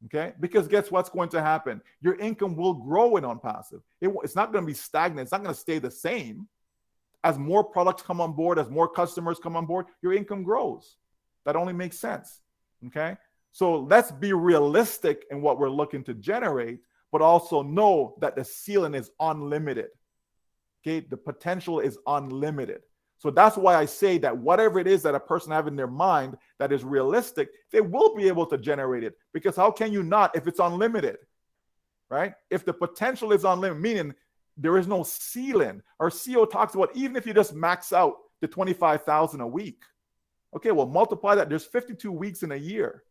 Okay? Because guess what's going to happen? Your income will grow in onpassive. It's not going to be stagnant. It's not going to stay the same. As more products come on board, as more customers come on board, your income grows. That only makes sense. Okay? So let's be realistic in what we're looking to generate, but also know that the ceiling is unlimited. Okay? The potential is unlimited. So that's why I say that whatever it is that a person have in their mind that is realistic, they will be able to generate it. Because how can you not if it's unlimited, right? If the potential is unlimited, meaning there is no ceiling. Our CEO talks about even if you just max out the 25,000 a week. Okay, well, multiply that. There's 52 weeks in a year.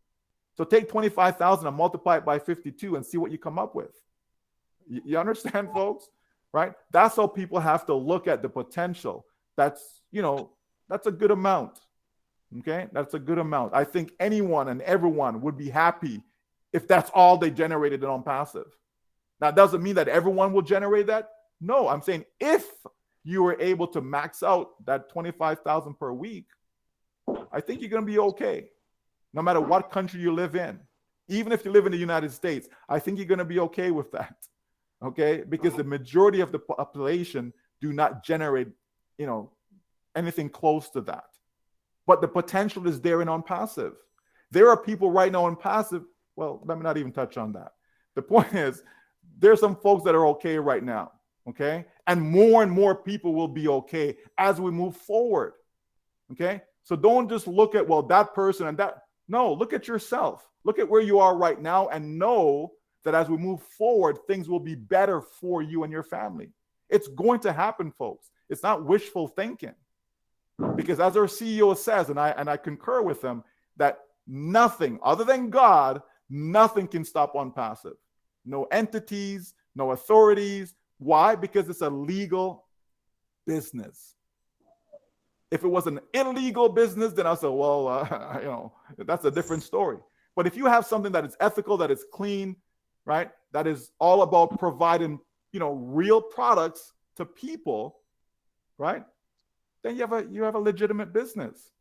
So take 25,000 and multiply it by 52 and see what you come up with. You understand, folks? Right? That's how people have to look at the potential. That's a good amount. Okay, that's a good amount. I think anyone and everyone would be happy if that's all they generated in onpassive. Now, it doesn't mean that everyone will generate that. No, I'm saying if you were able to max out that 25,000 per week, I think you're going to be okay. No matter what country you live in, even if you live in the United States, I think you're going to be okay with that. Okay, because the majority of the population do not generate anything close to that. But the potential is there in onpassive. There are people right now in passive. Well, let me not even touch on that. The point is, there's some folks that are okay right now. Okay. And more people will be okay as we move forward. Okay. So don't just look at, well, that person and that. No, look at yourself. Look at where you are right now and know that as we move forward, things will be better for you and your family. It's going to happen, folks. It's not wishful thinking. Because as our CEO says, and I concur with him, that nothing other than God, nothing can stop onpassive. No entities, no authorities. Why? Because it's a legal business. If it was an illegal business, then I say, well, that's a different story. But if you have something that is ethical, that is clean, right, that is all about providing, real products, to people, right, then you have a legitimate business.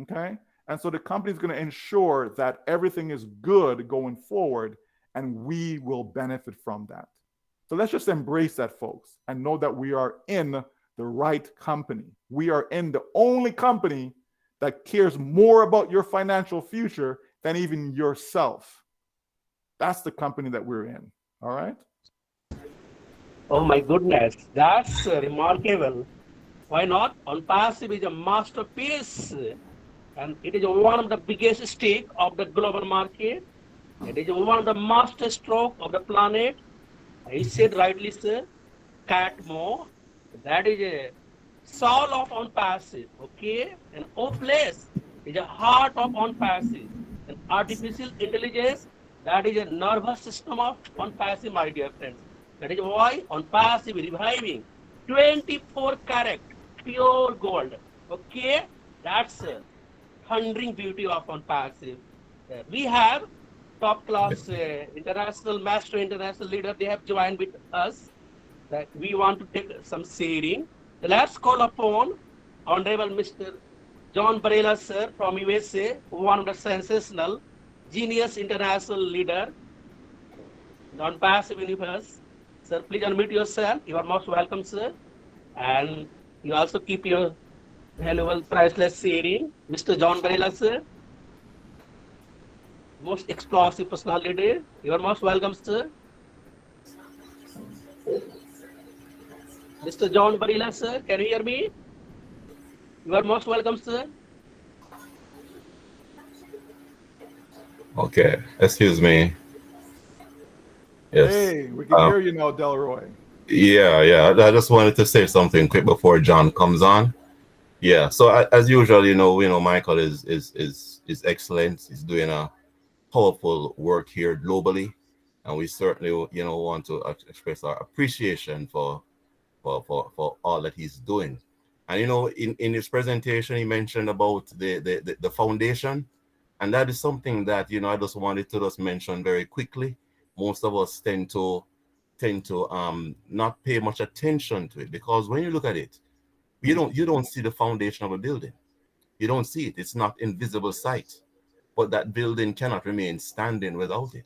Okay? And so the company is going to ensure that everything is good going forward, and we will benefit from that. So let's just embrace that, folks, and know that we are in the right company. We are in the only company that cares more about your financial future than even yourself. That's the company that we're in. All right? Oh my goodness, that's remarkable. Why not? OnPassive is a masterpiece, and it is one of the biggest stake of the global market. It is one of the master stroke of the planet. He said rightly, sir, Catmo, that is a soul of OnPassive, okay? And OPless is a heart of OnPassive. And artificial intelligence, that is a nervous system of OnPassive, my dear friends. That is why OnPassive is reviving 24 karat pure gold, okay? That's a thundering beauty of OnPassive. We have top class international master international leader. They have joined with us. That we want to take some sharing. Let's call upon Honorable Mr. John Barela, sir, from USA, one of the sensational genius international leader, non-passive universe. Sir, please unmute yourself. You are most welcome, sir. And you also keep your valuable priceless sharing. Mr. John Barela, sir, most explosive personality. You are most welcome, sir. Mr. John Barela, sir, can you hear me? You are most welcome, sir. Okay, excuse me. Yes. Hey, we can hear you now, Delroy. Yeah. I just wanted to say something quick before John comes on. Yeah. So as usual, Michael is excellent. He's doing a powerful work here globally, and we certainly, want to express our appreciation for all that he's doing. And in his presentation, he mentioned about the foundation, and that is something that I just wanted to just mention very quickly. Most of us tend to not pay much attention to it, because when you look at it, you don't see the foundation of a building. You don't see it. It's not invisible sight. But that building cannot remain standing without it.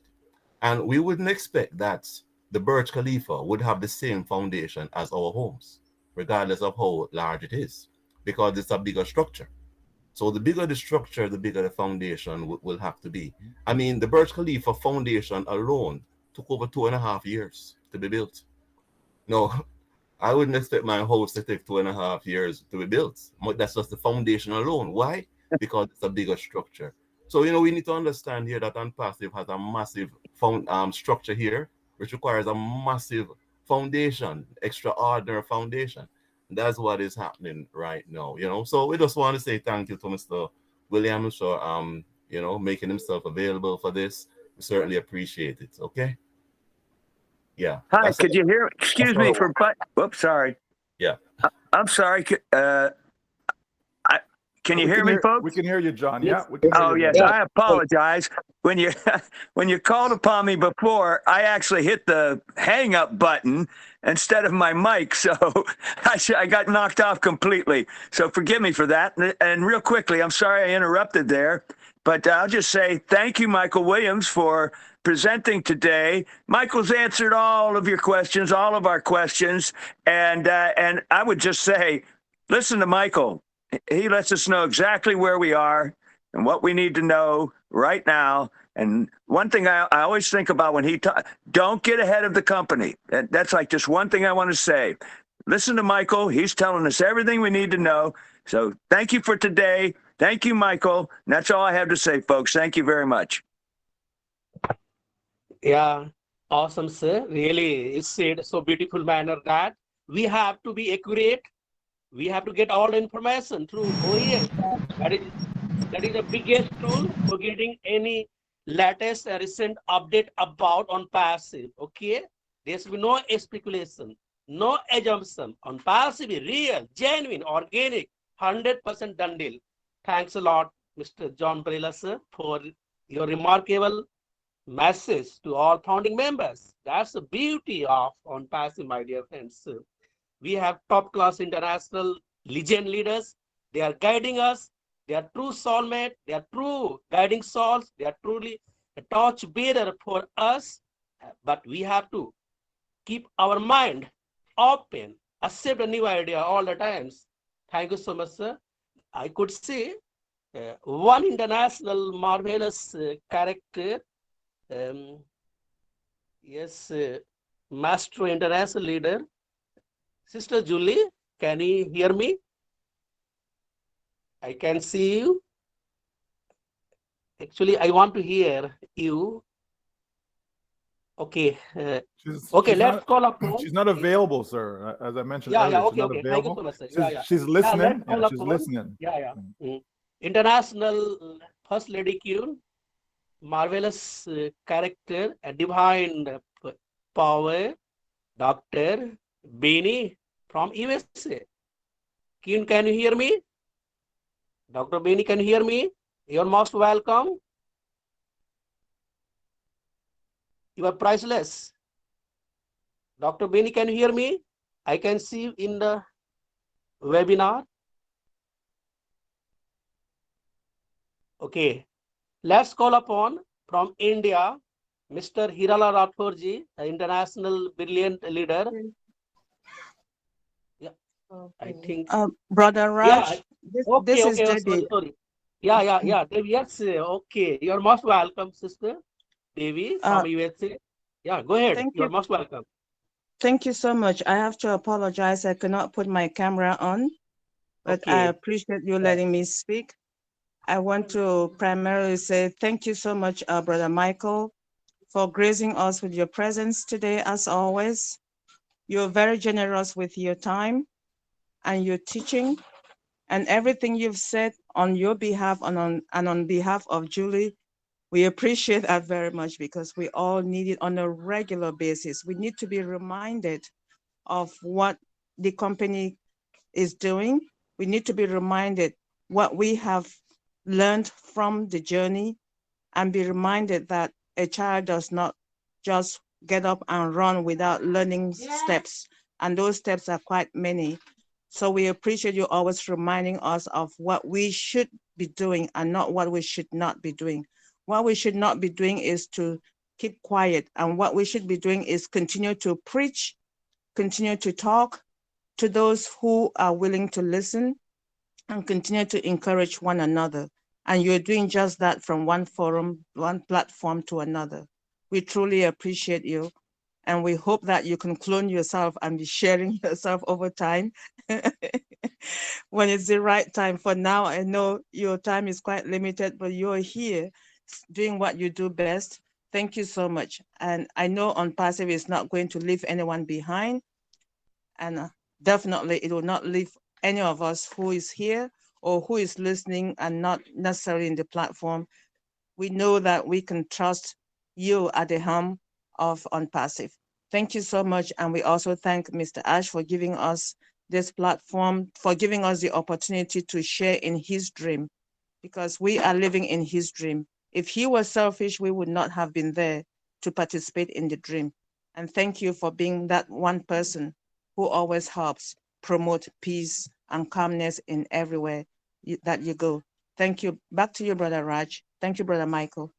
And we wouldn't expect that the Burj Khalifa would have the same foundation as our homes, regardless of how large it is, because it's a bigger structure. So the bigger the structure, the bigger the foundation will have to be. I mean, the Burj Khalifa foundation alone took over 2.5 years to be built. No, I wouldn't expect my house to take 2.5 years to be built. That's just the foundation alone. Why? Because it's a bigger structure. So, we need to understand here that OnPassive has a massive structure here, which requires a massive foundation, extraordinary foundation. That's what is happening right now, So we just want to say thank you to Mr. Williams for, making himself available for this. We certainly appreciate it, okay? Yeah. Hi, could you hear? Excuse me for, whoops, sorry. Yeah. I'm sorry. Can you hear me, folks? We can hear you, John. Yes. Yeah. We can hear you. Yes. I apologize. When you called upon me before, I actually hit the hang up button instead of my mic, so I got knocked off completely. So forgive me for that. And real quickly, I'm sorry I interrupted there, but I'll just say thank you, Michael Williams, for presenting today. Michael's answered all of your questions, all of our questions, and I would just say, listen to Michael. He lets us know exactly where we are and what we need to know right now. And one thing I always think about when he talks, don't get ahead of the company. That's like just one thing I want to say. Listen to Michael. He's telling us everything we need to know. So thank you for today. Thank you, Michael. And that's all I have to say, folks. Thank you very much. Yeah, awesome, sir. Really, it's said so beautiful manner that we have to be accurate. We have to get all the information through OEM. That is the biggest tool for getting any latest recent update about OnPassive. Okay, there should be no speculation, no assumption. OnPassive is real, genuine, organic, 100% done deal. Thanks a lot, Mr. John Barela, sir, for your remarkable message to all founding members. That's the beauty of OnPassive, my dear friends. We have top-class international legend leaders. They are guiding us. They are true soulmate. They are true guiding souls. They are truly a torch bearer for us. But we have to keep our mind open, accept a new idea all the times. Thank you so much, sir. I could see one international marvelous character. Yes, Master International Leader. Sister Julie, can you hear me? I can see you. Actually, I want to hear you. Okay. Okay, let's call up. She's not available, sir. As I mentioned Yeah, earlier, yeah, she's okay, not okay. Thank you so available. much, sir. Yeah, yeah. She's listening. Yeah, Yeah, she's listening. Yeah, yeah. International First Lady Queen, marvelous character, a divine power, Dr. Beanie from USA. Queen, can you hear me? Dr. Beanie, can you hear me? You're most welcome. You are priceless. Dr. Beanie, can you hear me? I can see you in the webinar. Okay. Let's call upon from India, Mr. Hirala Rathorji, an international brilliant leader. Yeah, I think. Brother Raj, yeah, this is okay, Debbie. sorry. Yeah, Devi, yes, okay. You're most welcome, sister. Devi from USA. Yeah, go ahead. You're most welcome. Thank you so much. I have to apologize. I could not put my camera on, but I appreciate you letting me speak. I want to primarily say thank you so much, Brother Michael, for gracing us with your presence today, as always. You're very generous with your time and your teaching and everything you've said on your behalf and on behalf of Julie. We appreciate that very much because we all need it on a regular basis. We need to be reminded of what the company is doing. We need to be reminded what we have learned from the journey and be reminded that a child does not just get up and run without learning steps. And those steps are quite many. So we appreciate you always reminding us of what we should be doing and not what we should not be doing. What we should not be doing is to keep quiet. And what we should be doing is continue to preach, continue to talk to those who are willing to listen, and continue to encourage one another. And you're doing just that from one forum, one platform to another. We truly appreciate you. And we hope that you can clone yourself and be sharing yourself over time when it's the right time. For now, I know your time is quite limited, but you're here doing what you do best. Thank you so much. And I know onpassive is not going to leave anyone behind. And definitely it will not leave any of us who is here or who is listening and not necessarily in the platform. We know that we can trust you at the helm of onpassive. Thank you so much. And we also thank Mr. Ash for giving us this platform, for giving us the opportunity to share in his dream, because we are living in his dream. If he was selfish, we would not have been there to participate in the dream. And thank you for being that one person who always helps promote peace and calmness in everywhere that you go. Thank you. Back to you, Brother Raj. Thank you, Brother Michael.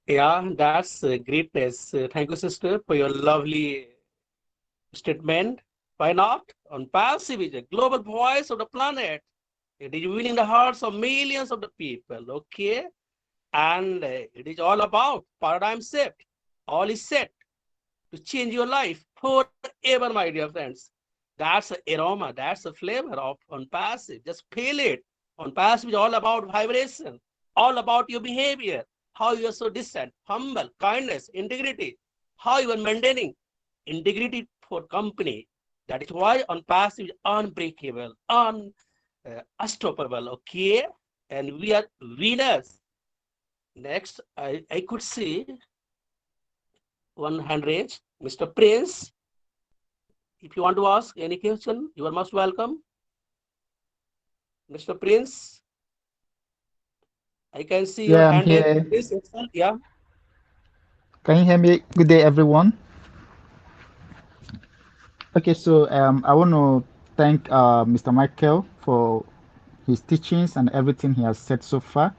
Yeah, that's greatness. Thank you, sister, for your lovely statement. Why not? onpassive is a global voice of the planet. It is winning the hearts of millions of the people, okay? And it is all about paradigm shift. All is set to change your life forever, my dear friends. That's the aroma, that's the flavor of onpassive. Just feel it. Onpassive is all about vibration, all about your behavior, how you are so distant, humble, kindness, integrity, how you are maintaining integrity for company. That is why onpassive is unbreakable, unstoppable, okay? And we are winners. Next, I could see one hand raised. Mr. Prince, if you want to ask any question, you are most welcome. Mr. Prince, I can see your hand raised. Yeah. Can you hear me? Good day, everyone. Okay, so I want to thank Mr. Michael for his teachings and everything he has said so far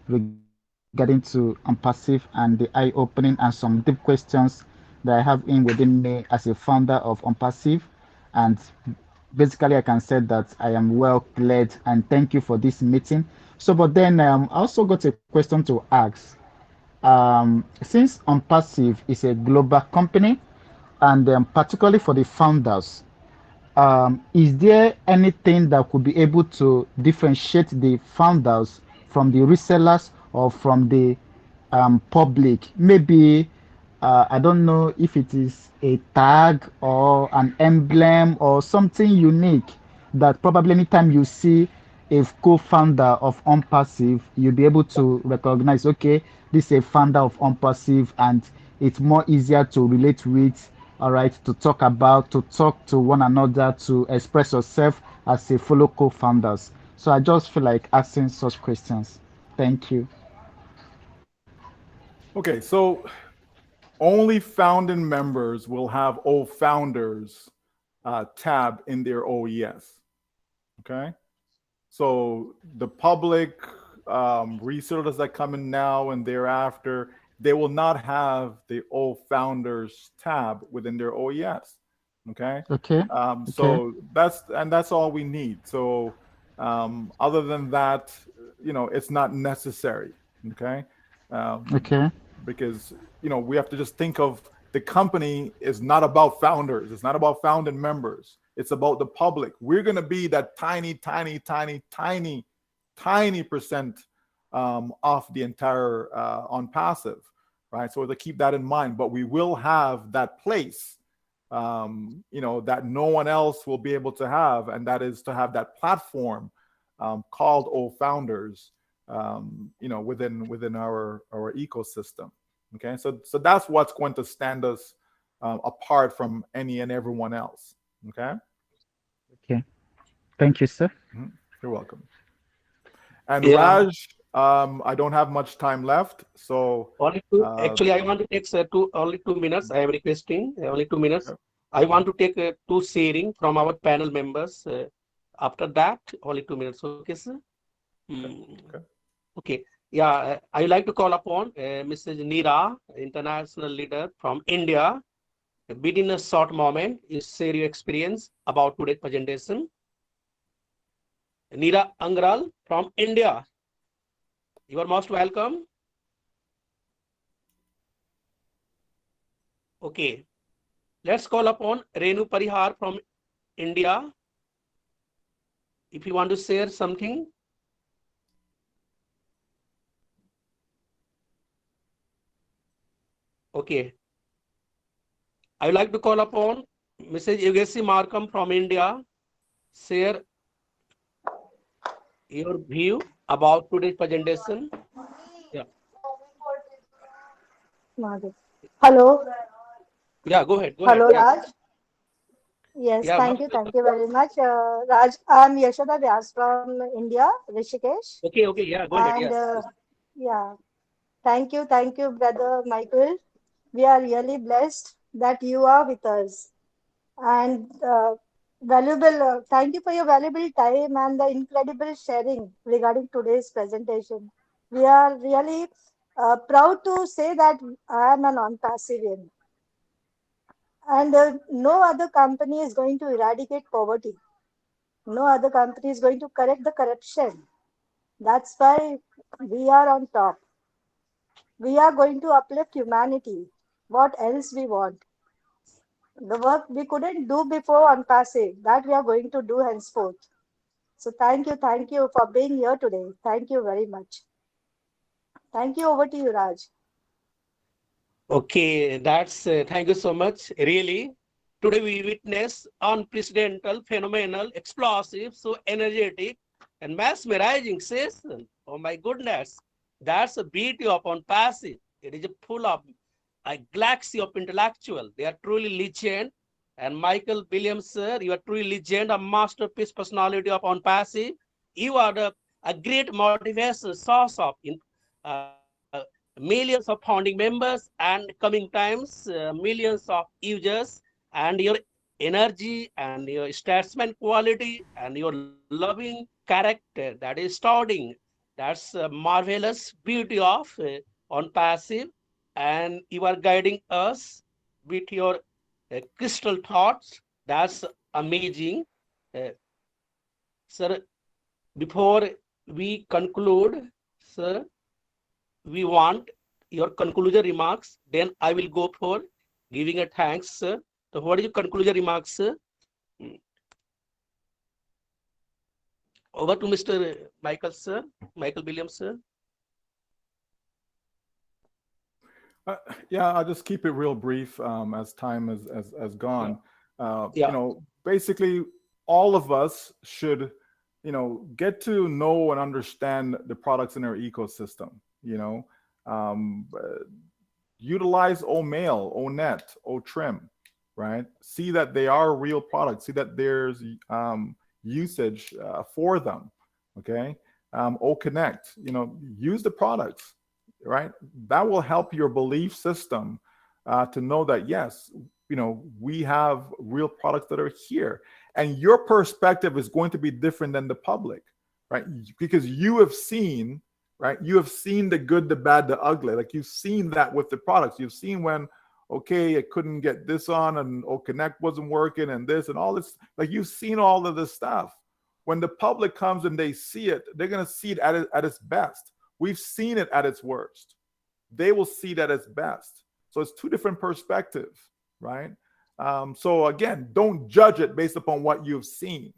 regarding to unpassive and the eye-opening and some deep questions that I have in within me as a founder of unpassive. And basically, I can say that I am well led and thank you for this meeting. So, but then I also got a question to ask. Since unpassive is a global company, and particularly for the founders, is there anything that could be able to differentiate the founders from the resellers or from the public? Maybe I don't know if it is a tag or an emblem or something unique that probably anytime you see a co-founder of Unpassive, you'll be able to recognize, okay, this is a founder of Unpassive, and it's more easier to relate with, all right, to talk about, to talk to one another, to express yourself as a fellow co-founders. So I just feel like asking such questions. Thank you. Okay, so only founding members will have O Founders tab in their OES. Okay, so the public resellers that come in now and thereafter, they will not have the O Founders tab within their OES. Okay, Okay. so that's all we need. So other than that, it's not necessary. Okay, Okay. because we have to just think of the company is not about founders. It's not about founding members. It's about the public. We're going to be that tiny, tiny, tiny, tiny, tiny percent off the entire on passive, right? So to keep that in mind, but we will have that place, that no one else will be able to have, and that is to have that platform called O Founders, within our ecosystem. Okay, so that's what's going to stand us apart from any and everyone else. Okay. Okay. Thank you, sir. Mm-hmm. You're welcome. And Yeah. Raj, I don't have much time left, so actually, I want to take only 2 minutes. I am requesting only 2 minutes. Okay. I want to take two sharing from our panel members. After that, only 2 minutes. Okay, sir. Okay. Okay. Yeah, I would like to call upon Mrs. Neera, international leader from India. Within a short moment, you share your experience about today's presentation. Neera Angral from India. You are most welcome. Okay. Let's call upon Renu Parihar from India. If you want to share something. Okay. I would like to call upon Mrs. Yogesi Markham from India. Share your view about today's presentation. Yeah. Hello. Yeah, go ahead. Hello, Yeah. Raj. Yes, Yeah, thank you very much. Raj, I'm Yashoda Vyas from India, Rishikesh. Okay, yeah, go ahead. And Yes. yeah, thank you, brother Michael. We are really blessed that you are with us. And thank you for your valuable time and the incredible sharing regarding today's presentation. We are really proud to say that I am a non-passive. And no other company is going to eradicate poverty. No other company is going to correct the corruption. That's why we are on top. We are going to uplift humanity. What else we want? The work we couldn't do before on passive, that we are going to do henceforth. So thank you for being here today. Thank you very much. Thank you. Over to you, Raj. Okay, thank you so much. Really, today we witness unprecedented, phenomenal, explosive, so energetic and mesmerizing session. Oh my goodness, that's the beauty of unpassive. It is full of a galaxy of intellectual. They are truly legend. And Michael Williams, sir, you are truly legend, a masterpiece personality of unpassive. You are a great motivation source of millions of founding members and coming times, millions of users, and your energy and your statesman quality and your loving character that is starting. That's a marvelous beauty of on passive, and you are guiding us with your crystal thoughts. That's amazing. Uh, sir, before we conclude, sir, we want your conclusion remarks. Then I will go for giving a thanks, sir. So what is your conclusion remarks, sir? Over to Mr. Michael, sir. Michael Williams, sir. Yeah, I'll just keep it real brief as time has gone. Yeah. You know, basically, all of us should, you know, get to know and understand the products in our ecosystem. You know, utilize OMail, ONet, OTrim, right? See that they are real products. See that there's usage for them. Okay, OConnect. You know, use the products. Right, that will help your belief system to know that yes, you know, we have real products that are here, and your perspective is going to be different than the public, right? Because you have seen, right? You have seen the good, the bad, the ugly. Like you've seen that with the products. You've seen when, okay, I couldn't get this on, and Connect wasn't working, and this and all this. Like you've seen all of this stuff. When the public comes and they see it, they're going to see it at its best. We've seen it at its worst. They will see that at its best. So it's two different perspectives, right? So again, don't judge it based upon what you've seen,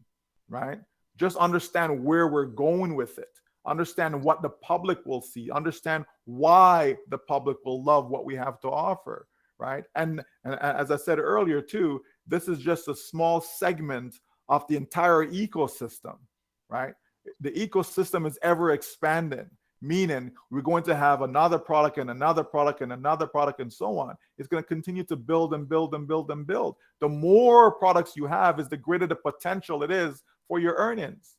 right? Just understand where we're going with it. Understand what the public will see. Understand why the public will love what we have to offer, right? And as I said earlier too, this is just a small segment of the entire ecosystem, right? The ecosystem is ever expanding. Meaning we're going to have another product and another product and another product and so on. It's going to continue to build and build and build and build. The more products you have is the greater the potential it is for your earnings,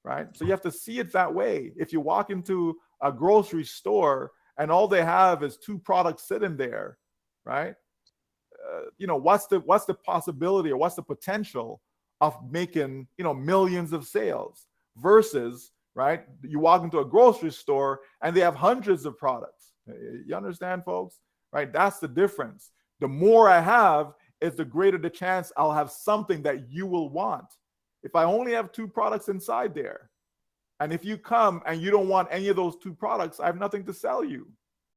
right? So you have to see it that way. If you walk into a grocery store and all they have is two products sitting there, right? You know, what's the possibility or what's the potential of making, you know, millions of sales versus, right? You walk into a grocery store and they have hundreds of products. You understand, folks? Right? That's the difference. The more I have is the greater the chance I'll have something that you will want. If I only have two products inside there, and if you come and you don't want any of those two products, I have nothing to sell you.